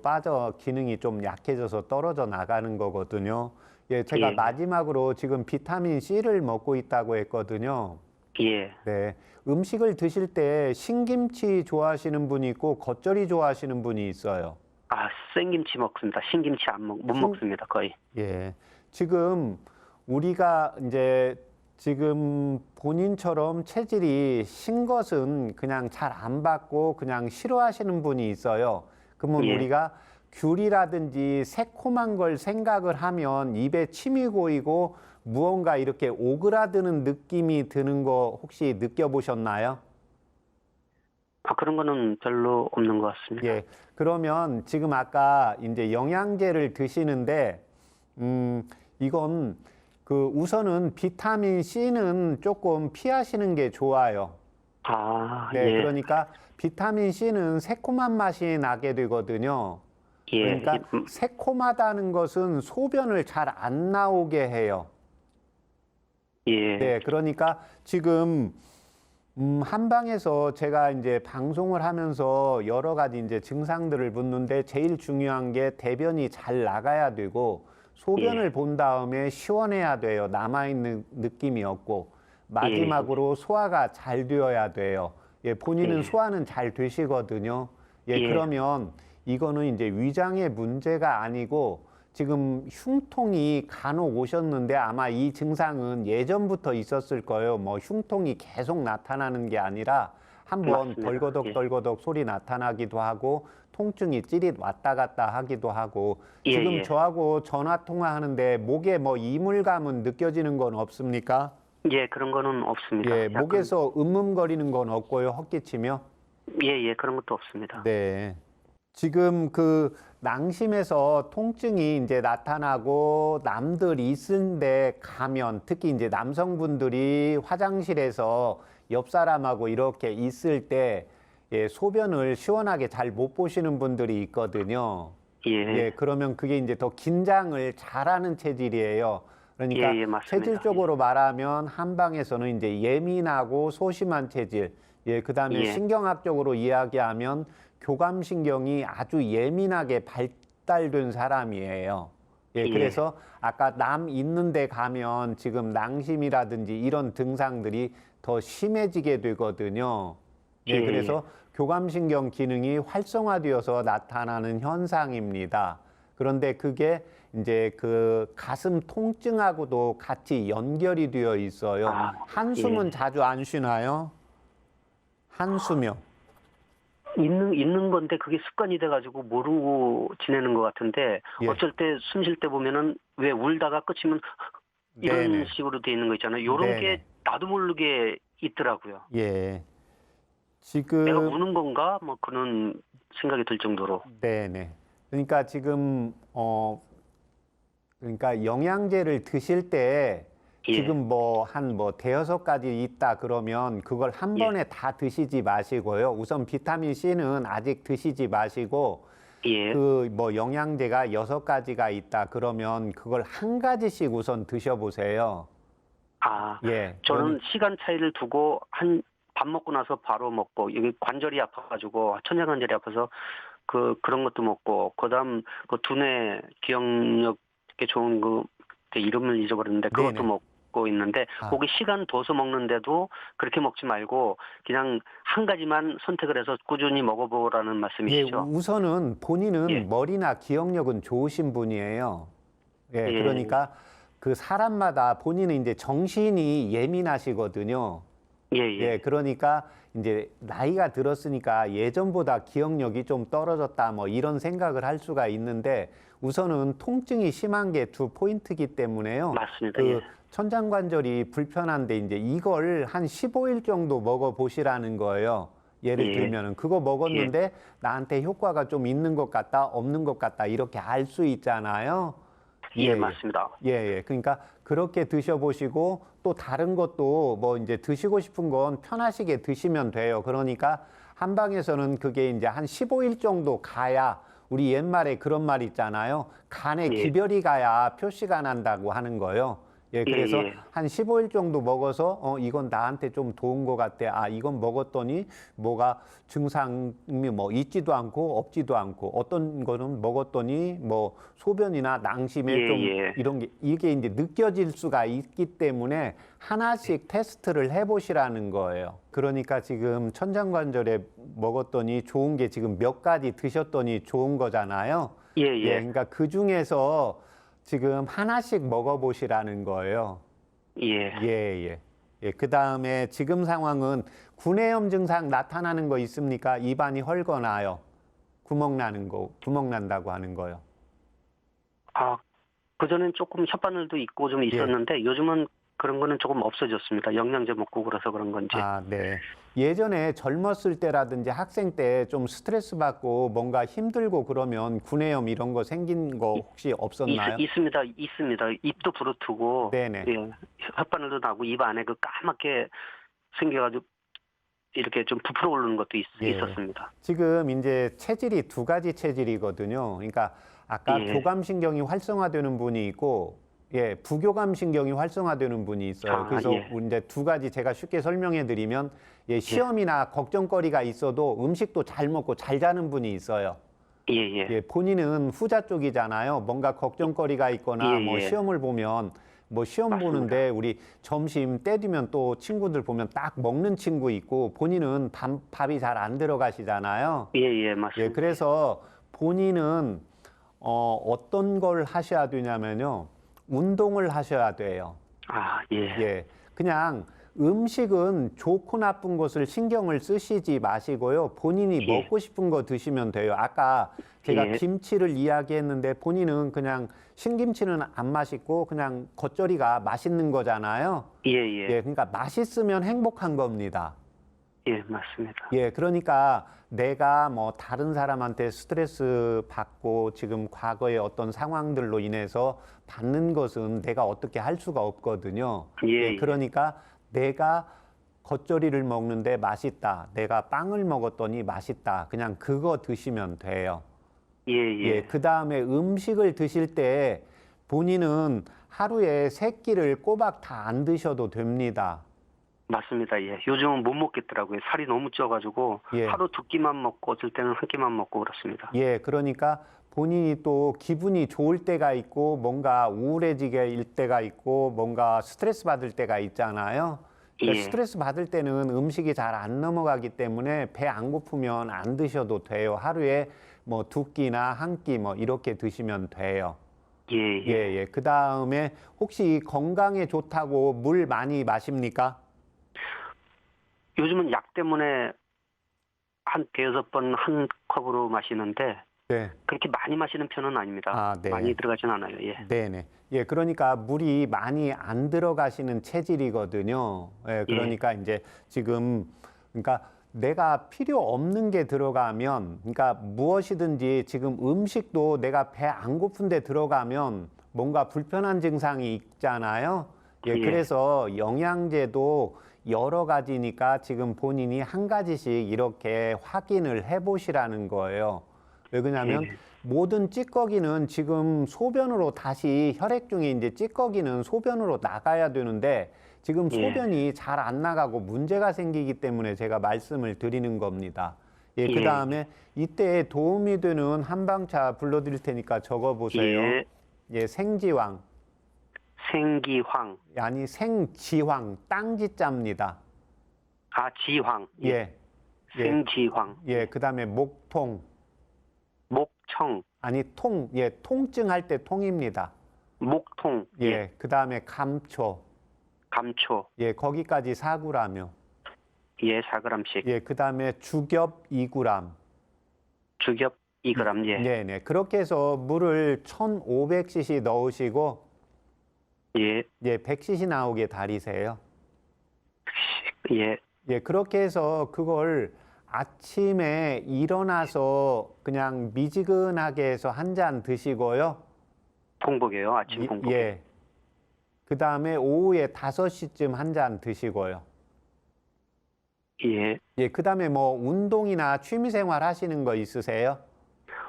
기능이 좀 약해져서 떨어져 나가는 거거든요. 예, 제가 마지막으로 지금 비타민 C를 먹고 있다고 했거든요. 예. 네. 음식을 드실 때 신김치 좋아하시는 분이 있고 겉절이 좋아하시는 분이 있어요. 생김치 먹습니다. 신김치 못 먹습니다. 거의. 예. 지금 우리가 이제 지금 본인처럼 체질이 신 것은 그냥 잘 안 받고 그냥 싫어하시는 분이 있어요. 그러면 예. 우리가 귤이라든지 새콤한 걸 생각을 하면 입에 침이 고이고 무언가 이렇게 오그라드는 느낌이 드는 거 혹시 느껴보셨나요? 그런 거는 별로 없는 것 같습니다. 예. 그러면 지금 아까 이제 영양제를 드시는데, 이건 그 우선은 비타민 C는 조금 피하시는 게 좋아요. 네. 예. 그러니까 비타민 C는 새콤한 맛이 나게 되거든요. 예. 그러니까 새콤하다는 것은 소변을 잘 안 나오게 해요. 예. 네. 그러니까 지금 한방에서 제가 이제 방송을 하면서 여러 가지 이제 증상들을 묻는데 제일 중요한 게 대변이 잘 나가야 되고 소변을 본 다음에 시원해야 돼요. 남아있는 느낌이 없고 마지막으로 소화가 잘 되어야 돼요. 예, 본인은 예. 소화는 잘 되시거든요. 예, 예. 그러면 이거는 이제 위장의 문제가 아니고 지금 흉통이 간혹 오셨는데 아마 이 증상은 예전부터 있었을 거예요. 뭐 흉통이 계속 나타나는 게 아니라 한번 맞습니다. 덜거덕 예. 덜거덕 소리 나타나기도 하고 통증이 찌릿 왔다 갔다 하기도 하고 예, 지금 예. 저하고 전화 통화하는데 목에 뭐 이물감은 느껴지는 건 없습니까? 예, 그런 거는 없습니다. 예, 약간- 목에서 음음거리는 건 없고요. 헛기치며. 예, 그런 것도 없습니다. 네. 지금 그 낭심에서 통증이 이제 나타나고 남들이 있는데 가면 특히 이제 남성분들이 화장실에서 옆 사람하고 이렇게 있을 때 예, 소변을 시원하게 잘 못 보시는 분들이 있거든요. 예. 예, 그러면 그게 이제 더 긴장을 잘하는 체질이에요. 그러니까 예, 맞습니다. 체질적으로 말하면 한방에서는 이제 예민하고 소심한 체질, 예, 그다음에 예. 신경학적으로 이야기하면 교감신경이 아주 예민하게 발달된 사람이에요. 예, 예. 그래서 아까 남 있는데 가면 지금 낭심이라든지 이런 증상들이 더 심해지게 되거든요. 예, 예. 그래서 교감신경 기능이 활성화되어서 나타나는 현상입니다. 그런데 그게 이제 그 가슴 통증하고도 같이 연결이 되어 있어요. 한숨은 예. 자주 안 쉬나요? 한숨이요. 있는 건데 그게 습관이 돼가지고 모르고 지내는 것 같은데 예. 어쩔 때 숨 쉴 때 보면은 왜 울다가 끝이면 이런 네네. 식으로 돼 있는 거 있잖아요. 이런 네네. 게 나도 모르게 있더라고요. 예. 내가 지금 우는 건가? 뭐 그런 생각이 들 정도로. 네네. 그러니까 지금 그러니까 영양제를 드실 때 예. 지금 뭐 한 뭐 대여섯 가지 있다 그러면 그걸 한 예. 번에 다 드시지 마시고요. 우선 비타민 C는 아직 드시지 마시고 예. 그 뭐 영양제가 6가지가 있다 그러면 그걸 한 가지씩 우선 드셔보세요. 예. 저는 시간 차이를 두고 밥 먹고 나서 바로 먹고 여기 관절이 아파가지고 천장관절이 아파서 그런 것도 먹고 그다음 그 두뇌 기억력에 좋은 그 이름을 잊어버렸는데 그것도 네네. 먹고 있는데 아. 거기 시간 둬서 먹는데도 그렇게 먹지 말고 그냥 한 가지만 선택을 해서 꾸준히 먹어보라는 예, 말씀이시죠? 우선은 본인은 예. 머리나 기억력은 좋으신 분이에요. 예, 예. 그러니까 그 사람마다 본인은 이제 정신이 예민하시거든요. 예, 그러니까 이제 나이가 들었으니까 예전보다 기억력이 좀 떨어졌다 뭐 이런 생각을 할 수가 있는데 우선은 통증이 심한 게 두 포인트이기 때문에요. 맞습니다. 그 예. 천장관절이 불편한데 이제 이걸 한 15일 정도 먹어 보시라는 거예요. 예를 예. 들면은 그거 먹었는데 나한테 효과가 좀 있는 것 같다, 없는 것 같다 이렇게 알 수 있잖아요. 예, 맞습니다. 예. 그러니까 그렇게 드셔보시고 또 다른 것도 뭐 이제 드시고 싶은 건 편하시게 드시면 돼요. 그러니까 한방에서는 그게 이제 한 15일 정도 가야 우리 옛말에 그런 말 있잖아요. 간에 예. 기별이 가야 표시가 난다고 하는 거예요. 예, 그래서 예. 한 15일 정도 먹어서 이건 나한테 좀 좋은 것 같아. 이건 먹었더니 뭐가 증상이 뭐 있지도 않고 없지도 않고 어떤 거는 먹었더니 뭐 소변이나 낭심에 예, 좀 예. 이런 게 이게 이제 느껴질 수가 있기 때문에 하나씩 테스트를 해보시라는 거예요. 그러니까 지금 천장관절에 먹었더니 좋은 게 지금 몇 가지 드셨더니 좋은 거잖아요. 예. 그러니까 그 중에서 지금 하나씩 먹어보시라는 거예요. 예. 그 다음에 지금 상황은 구내염 증상 나타나는 거 있습니까? 입안이 헐거나요. 구멍 난다고 하는 거요. 아, 그전엔 조금 혓바늘도 있고 좀 있었는데 요즘은 그런 거는 조금 없어졌습니다. 영양제 먹고 그래서 그런 건지. 아, 네. 예전에 젊었을 때라든지 학생 때 좀 스트레스 받고 뭔가 힘들고 그러면 구내염 이런 거 생긴 거 혹시 없었나요? 있습니다. 입도 부르트고, 네네. 예, 혓바늘도 나고 입 안에 그 까맣게 생겨가지고 이렇게 좀 부풀어 오르는 것도 예. 있었습니다. 지금 이제 체질이 두 가지 체질이거든요. 그러니까 아까 예. 교감신경이 활성화되는 분이 있고, 예, 부교감신경이 활성화되는 분이 있어요. 아, 그래서 예. 이제 두 가지 제가 쉽게 설명해 드리면, 예, 시험이나 걱정거리가 있어도 음식도 잘 먹고 잘 자는 분이 있어요. 예, 예. 예, 본인은 후자 쪽이잖아요. 뭔가 걱정거리가 있거나 예, 뭐 예. 시험을 보면 뭐 시험 맞습니다. 보는데 우리 점심 때 되면 또 친구들 보면 딱 먹는 친구 있고 본인은 밥이 잘 안 들어가시잖아요. 예, 예, 예, 맞습니다. 그래서 본인은 어떤 걸 하셔야 되냐면요. 운동을 하셔야 돼요. 아, 예. 예, 그냥 음식은 좋고 나쁜 것을 신경을 쓰시지 마시고요. 본인이 예. 먹고 싶은 거 드시면 돼요. 아까 제가 예. 김치를 이야기했는데 본인은 그냥 신김치는 안 맛있고 그냥 겉절이가 맛있는 거잖아요. 예, 예. 예, 그러니까 맛있으면 행복한 겁니다. 예, 맞습니다. 예, 그러니까 내가 뭐 다른 사람한테 스트레스 받고 지금 과거의 어떤 상황들로 인해서 받는 것은 내가 어떻게 할 수가 없거든요. 예, 그러니까 내가 겉절이를 먹는데 맛있다. 내가 빵을 먹었더니 맛있다. 그냥 그거 드시면 돼요. 예, 예. 그 다음에 음식을 드실 때 본인은 하루에 3끼를 꼬박 다 안 드셔도 됩니다. 맞습니다. 예. 요즘은 못 먹겠더라고요. 살이 너무 쪄가지고 예. 하루 2끼만 먹고 어쩔 때는 1끼만 먹고 그렇습니다. 예, 그러니까 본인이 또 기분이 좋을 때가 있고 뭔가 우울해지게 일 때가 있고 뭔가 스트레스 받을 때가 있잖아요. 그러니까 예. 스트레스 받을 때는 음식이 잘 안 넘어가기 때문에 배 안 고프면 안 드셔도 돼요. 하루에 뭐 2끼나 1끼 뭐 이렇게 드시면 돼요. 예, 예. 그 다음에 혹시 건강에 좋다고 물 많이 마십니까? 요즘은 약 때문에 한 5-6번 한 컵으로 마시는데 네. 그렇게 많이 마시는 편은 아닙니다. 아, 네. 많이 들어가진 않아요. 예. 네네. 예, 그러니까 물이 많이 안 들어가시는 체질이거든요. 예, 그러니까 이제 지금, 그러니까 내가 필요 없는 게 들어가면, 그러니까 무엇이든지 지금 음식도 내가 배 안 고픈데 들어가면 뭔가 불편한 증상이 있잖아요. 예, 예. 그래서 영양제도 여러 가지니까 지금 본인이 한 가지씩 이렇게 확인을 해 보시라는 거예요. 왜 그러냐면 예. 모든 찌꺼기는 지금 소변으로 다시 혈액 중에 이제 찌꺼기는 소변으로 나가야 되는데 지금 예. 소변이 잘 안 나가고 문제가 생기기 때문에 제가 말씀을 드리는 겁니다. 예, 예. 그 다음에 이때 도움이 되는 한방차 불러드릴 테니까 적어보세요. 예. 예, 생지황. 생기황. 아니, 생지황. 땅지자입니다. 아, 지황. 예. 생지황. 예, 그 다음에 목통. 목청. 아니, 예, 통증 할 때 통입니다. 목통. 예, 그 다음에 감초. 감초. 예, 거기까지 4g요. 예, 4g씩. 예, 그 다음에 주겹 2g. 주겹 2g. 예. 네네. 그렇게 해서 물을 1500cc 넣으시고, 예. 예, 100cc 나오게 달이세요. 예. 예, 그렇게 해서 그걸 아침에 일어나서 그냥 미지근하게 해서 한 잔 드시고요. 공복이에요. 아침 공복. 예. 그 다음에 오후에 5시쯤 한 잔 드시고요. 예. 예, 그 다음에 뭐 운동이나 취미생활 하시는 거 있으세요?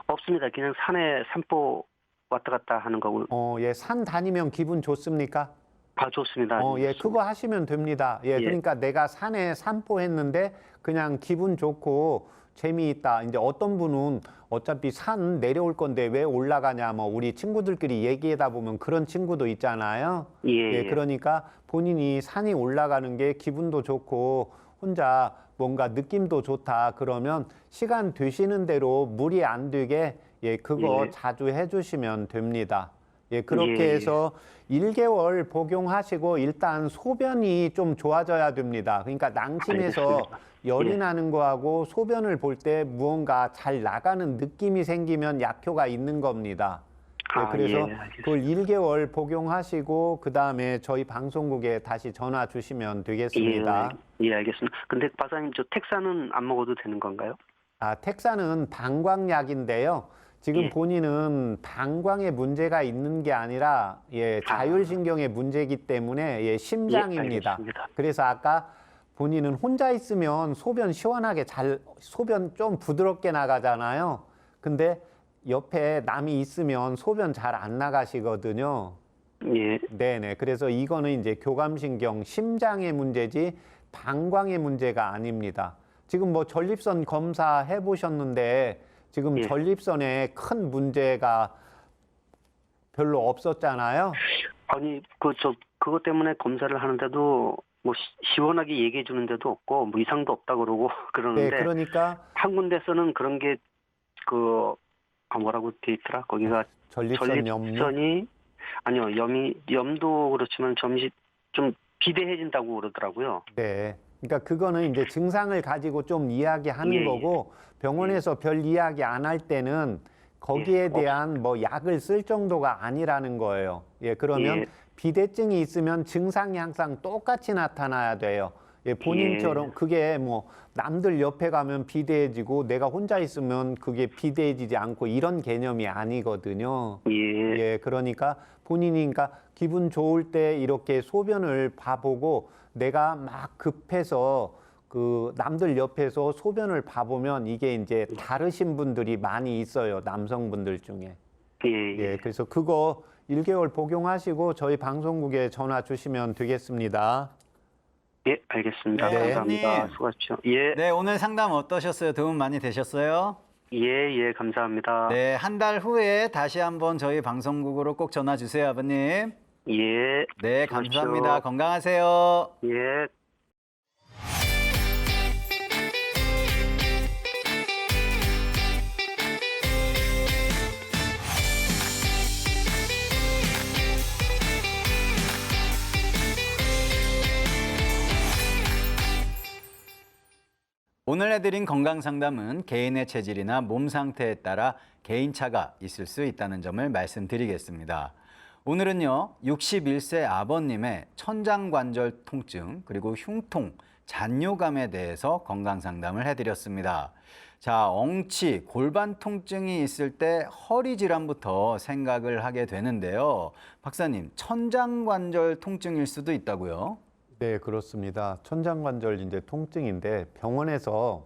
없습니다. 그냥 산에 산보 왔다 갔다 하는 거고. 예, 산 다니면 기분 좋습니까? 아, 좋습니다. 예, 그거 하시면 됩니다. 예, 예. 그러니까 내가 산에 산보했는데 그냥 기분 좋고 재미있다. 이제 어떤 분은 어차피 산 내려올 건데 왜 올라가냐, 뭐 우리 친구들끼리 얘기하다 보면 그런 친구도 있잖아요. 예. 그러니까 본인이 산이 올라가는 게 기분도 좋고 혼자 뭔가 느낌도 좋다. 그러면 시간 되시는 대로 무리 안 되게 그거 예. 자주 해주시면 됩니다. 예, 그렇게 예. 해서 1개월 복용하시고 일단 소변이 좀 좋아져야 됩니다. 그러니까 낭심해서 알겠습니다. 열이 예. 나는 거하고 소변을 볼 때 무언가 잘 나가는 느낌이 생기면 약효가 있는 겁니다. 네, 아, 그래서 예, 알겠습니다. 그걸 1개월 복용하시고 그다음에 저희 방송국에 다시 전화 주시면 되겠습니다. 예, 알겠습니다. 근데 박사님, 저 텍사는 안 먹어도 되는 건가요? 아, 텍사는 방광약인데요. 지금 예. 본인은 방광에 문제가 있는 게 아니라 자율신경의 문제이기 때문에 심장입니다. 알겠습니다. 그래서 아까 본인은 혼자 있으면 소변 시원하게 소변 좀 부드럽게 나가잖아요. 근데 옆에 남이 있으면 소변 잘 안 나가시거든요. 예. 네네. 그래서 이거는 이제 교감신경, 심장의 문제지 방광의 문제가 아닙니다. 지금 뭐 전립선 검사 해보셨는데 지금 예. 전립선에 큰 문제가 별로 없었잖아요. 아니, 그것 때문에 검사를 하는데도 뭐 시원하게 얘기해 주는데도 없고 뭐 이상도 없다 그러고 네, 그러는데 그러니까 한 군데서는 그런 게 뭐라고 돼 있더라. 거기가 전립선 염류. 전립선이 아니요, 염도 그렇지만 점시 좀 비대해진다고 그러더라고요. 네. 그러니까 그거는 이제 증상을 가지고 좀 이야기하는 예, 예. 거고 병원에서 별 이야기 안 할 때는 거기에 예, 대한 뭐 약을 쓸 정도가 아니라는 거예요. 예, 그러면 예. 비대증이 있으면 증상이 항상 똑같이 나타나야 돼요. 예, 본인처럼 그게 뭐 남들 옆에 가면 비대해지고 내가 혼자 있으면 그게 비대해지지 않고 이런 개념이 아니거든요. 예. 예, 그러니까 본인이 그러니까 기분 좋을 때 이렇게 소변을 봐보고 내가 막 급해서 그 남들 옆에서 소변을 봐보면 이게 이제 다르신 분들이 많이 있어요. 남성분들 중에. 예. 예, 그래서 그거 1개월 복용하시고 저희 방송국에 전화 주시면 되겠습니다. 예, 알겠습니다. 네, 감사합니다. 선생님. 수고하십시오. 예. 네, 오늘 상담 어떠셨어요? 도움 많이 되셨어요? 예, 감사합니다. 네, 한 달 후에 다시 한번 저희 방송국으로 꼭 전화 주세요, 아버님. 예. 네, 수고하십시오. 감사합니다. 건강하세요. 예. 오늘 해드린 건강 상담은 개인의 체질이나 몸 상태에 따라 개인차가 있을 수 있다는 점을 말씀드리겠습니다. 오늘은요, 61세 아버님의 천장관절 통증 그리고 흉통, 잔뇨감에 대해서 건강 상담을 해드렸습니다. 자, 엉치, 골반 통증이 있을 때 허리 질환부터 생각을 하게 되는데요. 박사님, 천장관절 통증일 수도 있다고요? 네, 그렇습니다. 천장관절 이제 통증인데 병원에서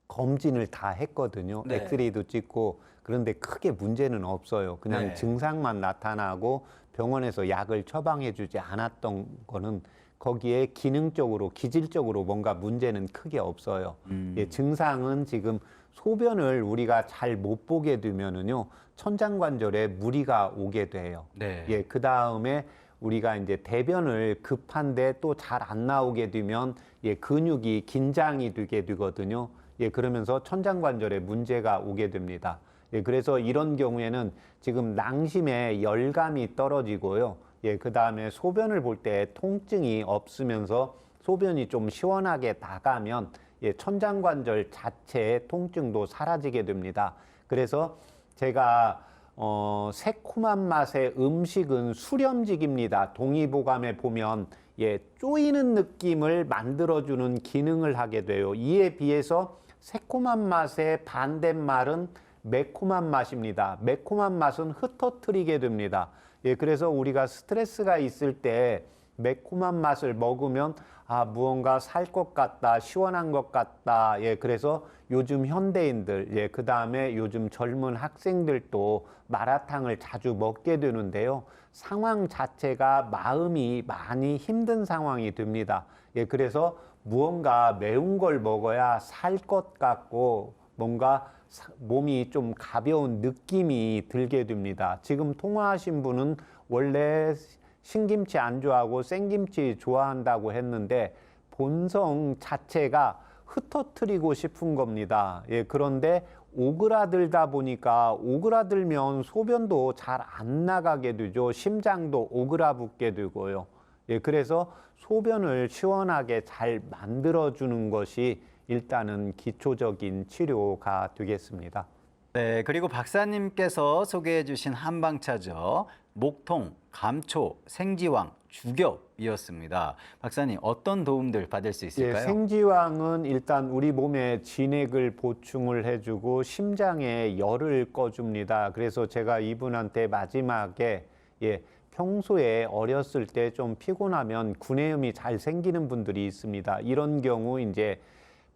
검진을 다 했거든요. 네. 엑스레이도 찍고 그런데 크게 문제는 없어요. 그냥 네. 증상만 나타나고 병원에서 약을 처방해 주지 않았던 거는 거기에 기능적으로, 기질적으로 뭔가 문제는 크게 없어요. 예, 증상은 지금 소변을 우리가 잘 못 보게 되면은요, 천장관절에 무리가 오게 돼요. 네. 예, 그 다음에 우리가 이제 대변을 급한데 또 잘 안 나오게 되면 근육이 긴장이 되게 되거든요. 그러면서 천장관절에 문제가 오게 됩니다. 그래서 이런 경우에는 지금 낭심에 열감이 떨어지고요. 그 다음에 소변을 볼 때 통증이 없으면서 소변이 좀 시원하게 나가면 천장관절 자체의 통증도 사라지게 됩니다. 그래서 제가 새콤한 맛의 음식은 수렴직입니다. 동의보감에 보면 쪼이는 느낌을 만들어주는 기능을 하게 돼요. 이에 비해서 새콤한 맛의 반대말은 매콤한 맛입니다. 매콤한 맛은 흩어뜨리게 됩니다. 그래서 우리가 스트레스가 있을 때 매콤한 맛을 먹으면 무언가 살 것 같다, 시원한 것 같다. 그래서 요즘 현대인들, 그 다음에 요즘 젊은 학생들도 마라탕을 자주 먹게 되는데요. 상황 자체가 마음이 많이 힘든 상황이 됩니다. 그래서 무언가 매운 걸 먹어야 살 것 같고 뭔가 몸이 좀 가벼운 느낌이 들게 됩니다. 지금 통화하신 분은 원래 신김치 안 좋아하고 생김치 좋아한다고 했는데 본성 자체가 흩어뜨리고 싶은 겁니다. 그런데 오그라들다 보니까 오그라들면 소변도 잘 안 나가게 되죠. 심장도 오그라붙게 되고요. 예, 그래서 소변을 시원하게 잘 만들어주는 것이 일단은 기초적인 치료가 되겠습니다. 네, 그리고 박사님께서 소개해 주신 한방차죠. 목통, 감초, 생지왕, 주겹이었습니다. 박사님, 어떤 도움들 받을 수 예, 있을까요? 생지왕은 일단 우리 몸에 진액을 보충을 해주고 심장에 열을 꺼줍니다. 그래서 제가 이분한테 마지막에 평소에 어렸을 때 좀 피곤하면 구내염이 잘 생기는 분들이 있습니다. 이런 경우 이제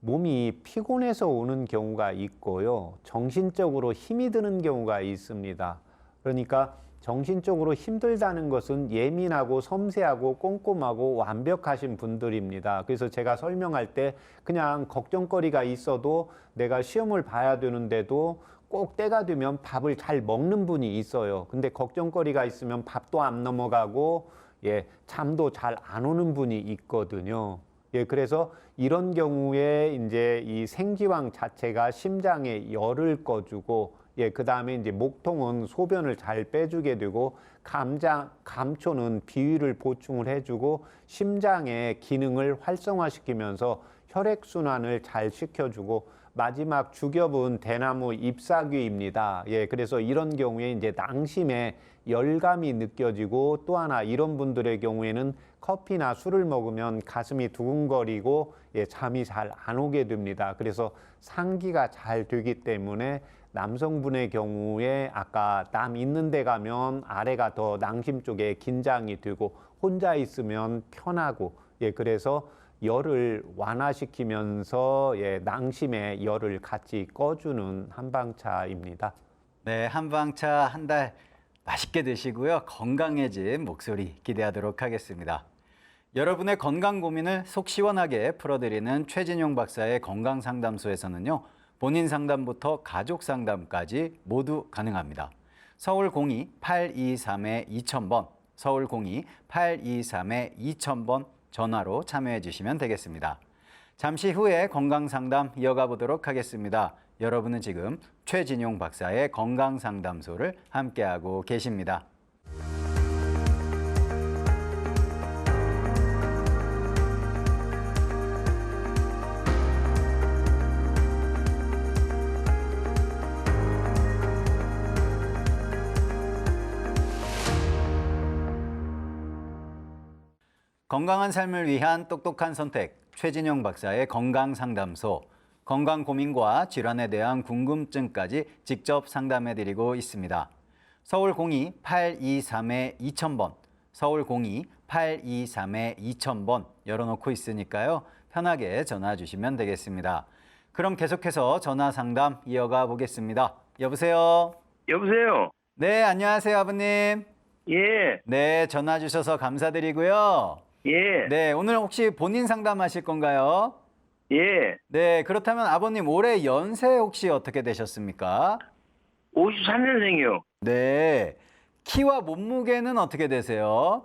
몸이 피곤해서 오는 경우가 있고요. 정신적으로 힘이 드는 경우가 있습니다. 그러니까 정신적으로 힘들다는 것은 예민하고 섬세하고 꼼꼼하고 완벽하신 분들입니다. 그래서 제가 설명할 때 그냥 걱정거리가 있어도 내가 시험을 봐야 되는데도 꼭 때가 되면 밥을 잘 먹는 분이 있어요. 근데 걱정거리가 있으면 밥도 안 넘어가고 잠도 잘 안 오는 분이 있거든요. 그래서 이런 경우에 이제 이 생지왕 자체가 심장에 열을 꺼주고 그 다음에 이제 목통은 소변을 잘 빼주게 되고 감초는 비위를 보충을 해주고 심장의 기능을 활성화시키면서 혈액순환을 잘 시켜주고 마지막 주겹은 대나무 잎사귀입니다. 그래서 이런 경우에 이제 낭심에 열감이 느껴지고 또 하나 이런 분들의 경우에는 커피나 술을 먹으면 가슴이 두근거리고 잠이 잘 안 오게 됩니다. 그래서 상기가 잘 되기 때문에 남성분의 경우에 아까 남 있는 데 가면 아래가 더 낭심 쪽에 긴장이 되고 혼자 있으면 편하고 그래서 열을 완화시키면서 낭심의 열을 같이 꺼주는 한방차입니다. 네, 한방차 한 달 맛있게 드시고요. 건강해진 목소리 기대하도록 하겠습니다. 여러분의 건강 고민을 속 시원하게 풀어드리는 최진용 박사의 건강상담소에서는요. 본인 상담부터 가족 상담까지 모두 가능합니다. 서울 02-823-2000번, 서울 02-823-2000번 전화로 참여해 주시면 되겠습니다. 잠시 후에 건강상담 이어가 보도록 하겠습니다. 여러분은 지금 최진용 박사의 건강상담소를 함께하고 계십니다. 건강한 삶을 위한 똑똑한 선택, 최진용 박사의 건강상담소. 건강 고민과 질환에 대한 궁금증까지 직접 상담해드리고 있습니다. 서울 02-823-2000번, 서울 02-823-2000번 열어놓고 있으니까요. 편하게 전화 주시면 되겠습니다. 그럼 계속해서 전화 상담 이어가 보겠습니다. 여보세요? 여보세요? 네, 안녕하세요, 아버님. 예, 네, 전화 주셔서 감사드리고요. 예, 네, 오늘 혹시 본인 상담하실 건가요? 예. 네, 그렇다면 아버님 올해 연세 혹시 어떻게 되셨습니까? 53년생이요. 네, 키와 몸무게는 어떻게 되세요?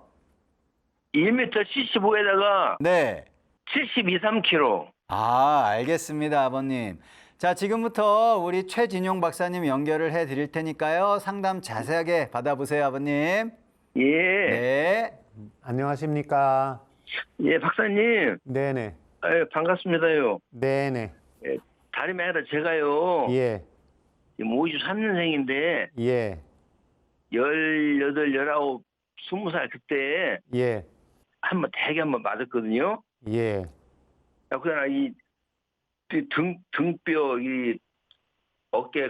1m 75에다가 네, 72, 3kg. 아, 알겠습니다, 아버님. 자, 지금부터 우리 최진용 박사님 연결을 해 드릴 테니까요. 상담 자세하게 받아보세요, 아버님. 예, 네. 안녕하십니까? 예, 박사님. 네네. 아유, 반갑습니다요. 네네. 예, 다름이 아니라 제가요. 예. 지금 53년생인데, 예. 18, 19, 20살 그때 예. 대게 한번 맞았거든요. 예. 그러나 등뼈, 어깨 예.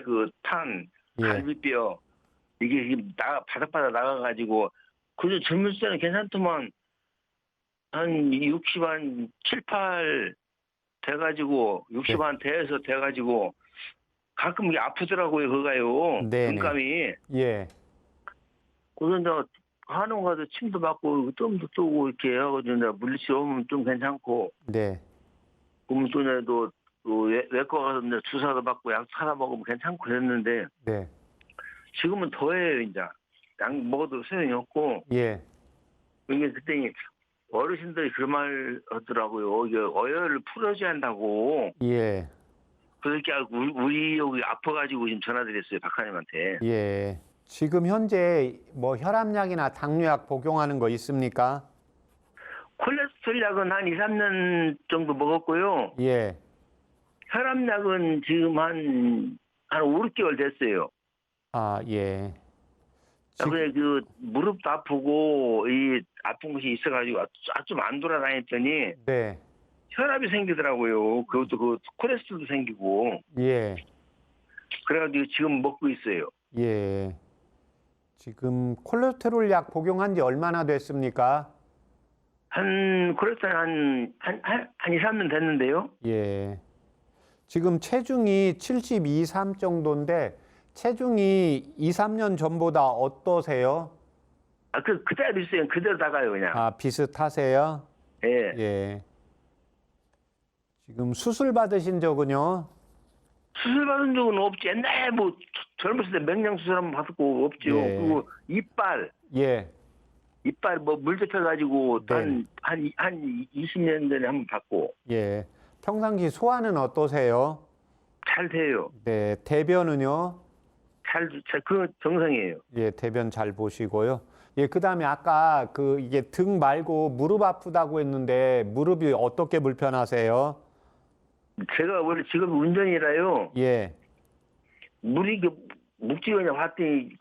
갈비뼈, 이게 바닥바닥 나가가지고, 그저 젊을 때는 괜찮더만, 한 60, 한 7, 8 돼가지고, 60 한 돼가지고, 가끔 이게 아프더라고요, 그거가요. 네네. 등감이. 예. 그래서 이제 한원 가서 침도 맞고, 뜸도 뜨고, 이렇게 해가지고, 이제 물리치료 오면 좀 괜찮고, 네. 그러면 또 이제 외과 가서 이제 주사도 받고, 약 사다 먹으면 괜찮고 그랬는데, 네. 지금은 더해요, 이제. 약 먹어도 소용이 없고, 예. 이게 그때 어르신들이 그 말 하더라고요. 이게 어혈을 풀어줘야 한다고. 예. 그렇게 우리 여기 아파가지고 지금 전화드렸어요, 박사님한테. 예. 지금 현재 뭐 혈압약이나 당뇨약 복용하는 거 있습니까? 콜레스테롤 약은 한 2, 3년 정도 먹었고요. 예. 혈압약은 지금 한 5, 6개월 됐어요. 아, 예. 지금, 그래 그 무릎도 아프고 이 아픈 것이 있어가지고 좀 안 돌아다녔더니 네. 혈압이 생기더라고요. 그것도 그 콜레스테롤도 생기고 예. 그래가지고 지금 먹고 있어요. 예. 지금 콜레스테롤 약 복용한 지 얼마나 됐습니까? 콜레스테롤 한 2, 3년 됐는데요. 예. 지금 체중이 72, 3 정도인데 체중이 2, 3년 전보다 어떠세요? 그대로 있어요. 그대로 나가요, 그냥. 아, 비슷하세요? 예. 예. 지금 수술 받으신 적은요? 수술 받은 적은 없지. 옛날에 뭐 젊었을 때 맹장 수술 한번 받았고 없죠. 예. 그리고 예. 이빨 뭐 물 접혀가지고 네. 한 20년 전에 한번 받고 예. 평상시 소화는 어떠세요? 잘 돼요. 네. 대변은요? 그 정상이에요. 예, 대변 잘 보시고요. 예, 그다음에 아까 이게 등 말고 무릎 아프다고 했는데 무릎이 어떻게 불편하세요? 제가 원래 직업이 운전이라요. 예. 물이 묵직하냐 봤더니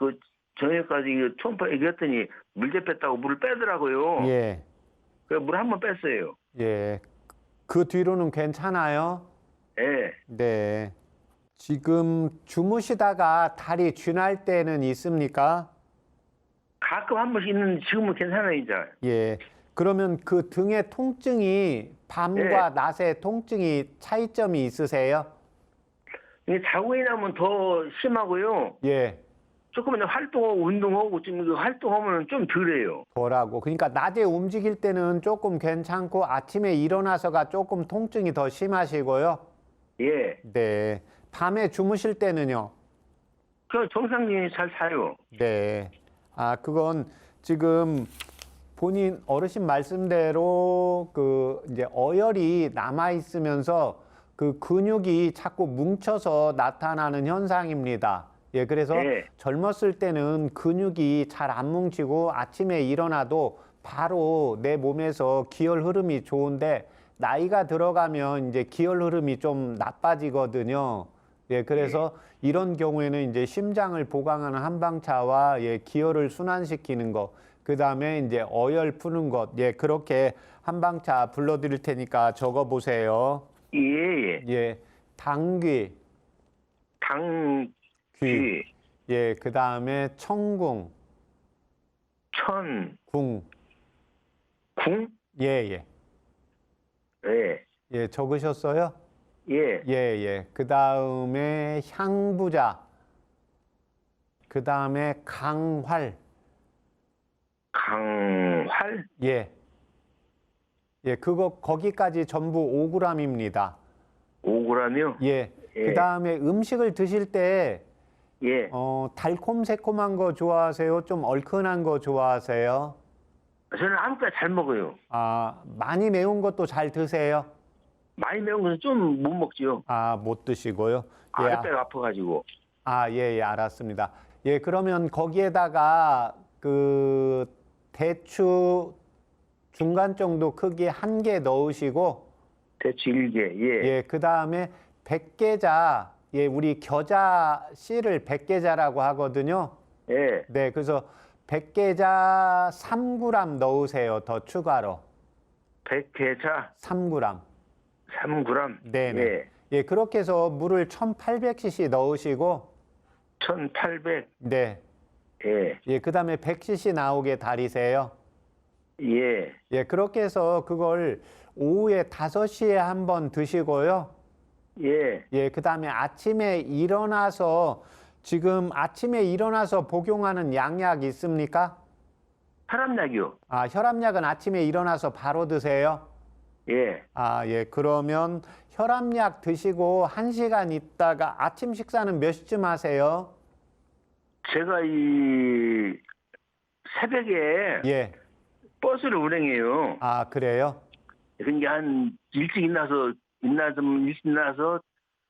저녁까지 초음파 얘기했더니 물 접혔다고 물을 빼더라고요. 예. 그래서 물 한 번 뺐어요. 예. 그 뒤로는 괜찮아요? 예. 네. 지금 주무시다가 다리 쥐날 때는 있습니까? 가끔 한 번씩 있는데 지금은 괜찮아요, 이제. 예. 그러면 그 등의 통증이 밤과 낮의 통증이 차이점이 있으세요? 이게 자고 일어나면 더 심하고요. 예. 조금 이제 활동하고 운동하고 좀 활동하면 좀 덜해요. 덜하고. 그러니까 낮에 움직일 때는 조금 괜찮고 아침에 일어나서가 조금 통증이 더 심하시고요. 예. 네. 밤에 주무실 때는요? 그 정상적인 잘 사요. 네. 아, 그건 지금 본인 어르신 말씀대로 이제 어혈이 남아 있으면서 그 근육이 자꾸 뭉쳐서 나타나는 현상입니다. 예, 그래서 네. 젊었을 때는 근육이 잘 안 뭉치고 아침에 일어나도 바로 내 몸에서 기혈 흐름이 좋은데 나이가 들어가면 이제 기혈 흐름이 좀 나빠지거든요. 예, 그래서 이런 경우에는 이제 심장을 보강하는 한방차와 기혈을 순환시키는 것, 그 다음에 이제 어혈 푸는 것, 그렇게 한방차 불러드릴 테니까 적어보세요. 예. 예, 당귀, 귀, 예, 그 다음에 청궁, 궁, 예. 예, 적으셨어요? 예. 그 다음에 향부자, 그 다음에 강활, 예, 거기까지 전부 5g입니다. 5g이요? 예, 그 다음에 음식을 드실 때, 예. 달콤새콤한 거 좋아하세요? 좀 얼큰한 거 좋아하세요? 저는 아무거나 잘 먹어요. 아, 많이 매운 것도 잘 드세요? 많이 매운 것은 좀 못 먹지요. 아, 못 드시고요. 예, 아랫배가 아파가지고. 예, 알았습니다. 예, 그러면 거기에다가 대추 중간 정도 크기 1개 넣으시고, 대추 1개, 예. 예, 그 다음에 백계자, 우리 겨자 씨를 백계자라고 하거든요. 예. 네, 그래서 백계자 3g 넣으세요. 더 추가로. 백계자 3g. 3g. 네네. 예, 그렇게 해서 물을 1800cc 넣으시고, 1800. 네. 예. 그 다음에 100cc 나오게 달이세요. 예. 예, 그렇게 해서 그걸 오후에 5시에 한번 드시고요. 예. 그 다음에 아침에 일어나서, 지금 아침에 일어나서 복용하는 양약 있습니까? 혈압약이요. 아, 혈압약은 아침에 일어나서 바로 드세요? 예. 그러면 혈압약 드시고 1시간 있다가 아침 식사는 몇 시쯤 하세요? 제가 이 새벽에 예. 버스를 운행해요. 아, 그래요? 그러니까 한 일찍 일어나서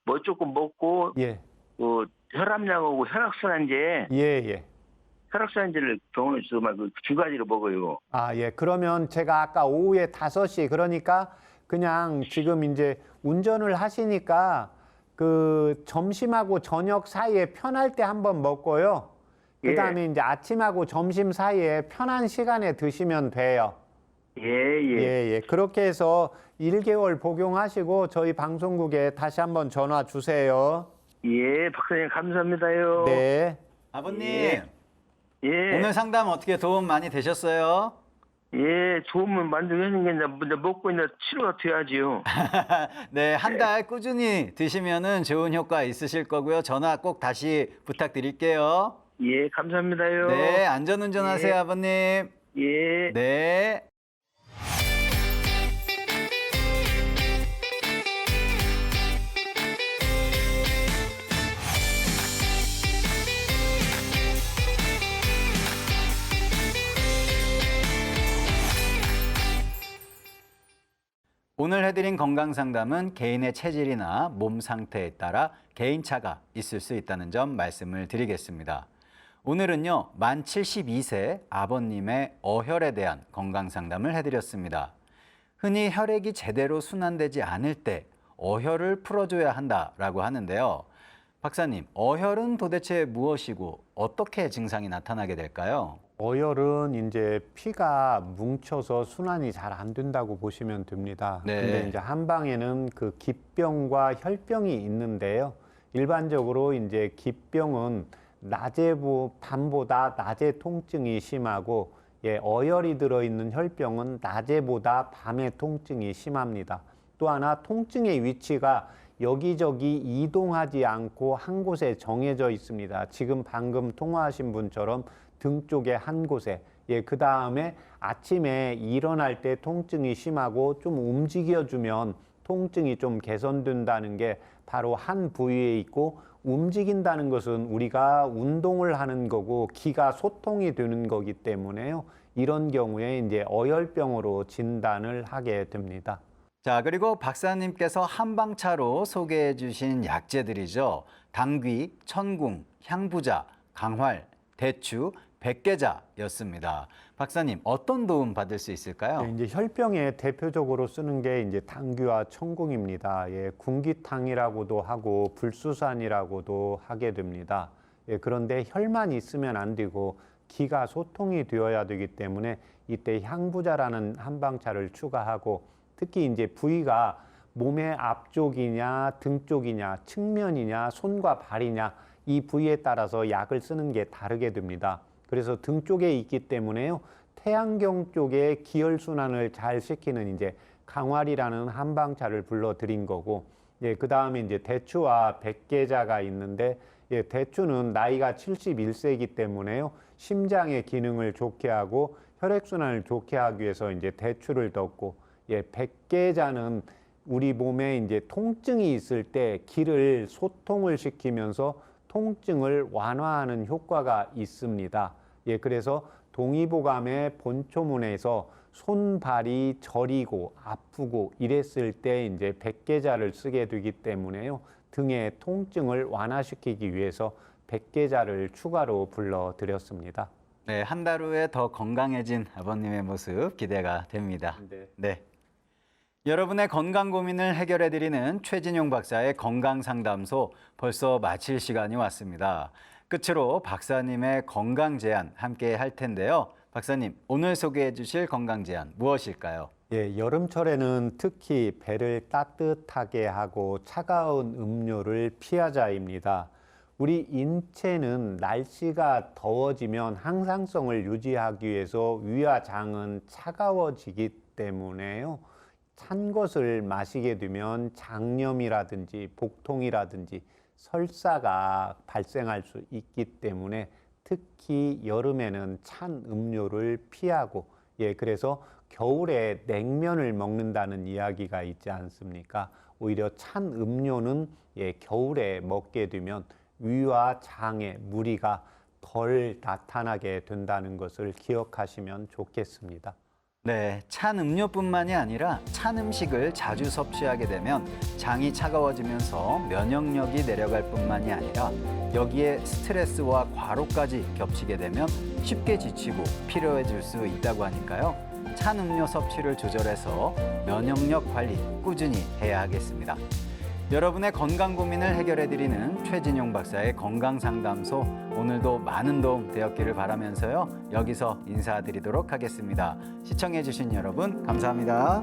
뭐 조금 먹고 예. 혈압약하고 혈액순환제 예. 혈액순환제를 병원에서 두 가지를 먹어요. 아, 예. 그러면 제가 아까 오후에 5시, 그러니까 그냥 지금 이제 운전을 하시니까 그 점심하고 저녁 사이에 편할 때 한번 먹고요. 그 다음에 이제 아침하고 점심 사이에 편한 시간에 드시면 돼요. 예, 예. 예, 예. 그렇게 해서 1개월 복용하시고 저희 방송국에 다시 한번 전화 주세요. 예, 박사님 감사합니다요. 네. 아버님, 예. 오늘 상담 어떻게 도움 많이 되셨어요? 예, 좋으면 만족하는 게 이제 먹고 이제 치료가 돼야지요. 네, 한 달 꾸준히 드시면은 좋은 효과 있으실 거고요. 전화 꼭 다시 부탁드릴게요. 예, 감사합니다요. 네, 안전운전하세요, 예. 아버님. 예. 네. 오늘 해드린 건강상담은 개인의 체질이나 몸 상태에 따라 개인차가 있을 수 있다는 점 말씀을 드리겠습니다. 오늘은요, 만 72세 아버님의 어혈에 대한 건강상담을 해드렸습니다. 흔히 혈액이 제대로 순환되지 않을 때 어혈을 풀어줘야 한다라고 하는데요. 박사님, 어혈은 도대체 무엇이고 어떻게 증상이 나타나게 될까요? 어혈은 이제 피가 뭉쳐서 순환이 잘 안 된다고 보시면 됩니다. 네. 근데 이제 한방에는 그 기병과 혈병이 있는데요. 일반적으로 이제 기병은 밤보다 낮에 통증이 심하고, 예, 어혈이 들어있는 혈병은 낮에보다 밤에 통증이 심합니다. 또 하나 통증의 위치가 여기저기 이동하지 않고 한 곳에 정해져 있습니다. 지금 방금 통화하신 분처럼 등 쪽에 한 곳에, 예, 그 다음에 아침에 일어날 때 통증이 심하고 좀 움직여주면 통증이 좀 개선된다는 게 바로 한 부위에 있고, 움직인다는 것은 우리가 운동을 하는 거고 기가 소통이 되는 거기 때문에요. 이런 경우에 이제 어혈병으로 진단을 하게 됩니다. 자, 그리고 박사님께서 한방차로 소개해 주신 약재들이죠. 당귀, 천궁, 향부자, 강활, 대추, 백계자였습니다. 박사님, 어떤 도움 받을 수 있을까요? 네, 이제 혈병에 대표적으로 쓰는 게 이제 당귀와 천궁입니다. 예, 군기탕이라고도 하고 불수산이라고도 하게 됩니다. 예, 그런데 혈만 있으면 안 되고 기가 소통이 되어야 되기 때문에 이때 향부자라는 한방차를 추가하고, 특히 이제 부위가 몸의 앞쪽이냐, 등 쪽이냐, 측면이냐, 손과 발이냐, 이 부위에 따라서 약을 쓰는 게 다르게 됩니다. 그래서 등 쪽에 있기 때문에요. 태양경 쪽에 기혈순환을 잘 시키는 이제 강활이라는 한방차를 불러드린 거고, 예, 그 다음에 이제 대추와 백계자가 있는데, 예, 대추는 나이가 71세이기 때문에요. 심장의 기능을 좋게 하고 혈액순환을 좋게 하기 위해서 이제 대추를 넣고, 예, 백계자는 우리 몸에 이제 통증이 있을 때 기를 소통을 시키면서 통증을 완화하는 효과가 있습니다. 예, 그래서 동의보감의 본초문에서 손발이 저리고 아프고 이랬을 때 이제 백계자를 쓰게 되기 때문에요. 등의 통증을 완화시키기 위해서 백계자를 추가로 불러드렸습니다. 네, 한 달 후에 더 건강해진 아버님의 모습 기대가 됩니다. 네. 여러분의 건강 고민을 해결해드리는 최진용 박사의 건강상담소 벌써 마칠 시간이 왔습니다. 끝으로 박사님의 건강 제안 함께 할 텐데요. 박사님, 오늘 소개해 주실 건강 제안 무엇일까요? 예, 여름철에는 특히 배를 따뜻하게 하고 차가운 음료를 피하자입니다. 우리 인체는 날씨가 더워지면 항상성을 유지하기 위해서 위와 장은 차가워지기 때문에요. 찬 것을 마시게 되면 장염이라든지 복통이라든지 설사가 발생할 수 있기 때문에 특히 여름에는 찬 음료를 피하고, 예, 그래서 겨울에 냉면을 먹는다는 이야기가 있지 않습니까? 오히려 찬 음료는, 예, 겨울에 먹게 되면 위와 장에 무리가 덜 나타나게 된다는 것을 기억하시면 좋겠습니다. 네, 찬 음료뿐만이 아니라 찬 음식을 자주 섭취하게 되면 장이 차가워지면서 면역력이 내려갈 뿐만이 아니라 여기에 스트레스와 과로까지 겹치게 되면 쉽게 지치고 피로해질 수 있다고 하니까요. 찬 음료 섭취를 조절해서 면역력 관리 꾸준히 해야 하겠습니다. 여러분의 건강 고민을 해결해드리는 최진용 박사의 건강상담소, 오늘도 많은 도움 되었기를 바라면서요. 여기서 인사드리도록 하겠습니다. 시청해주신 여러분 감사합니다.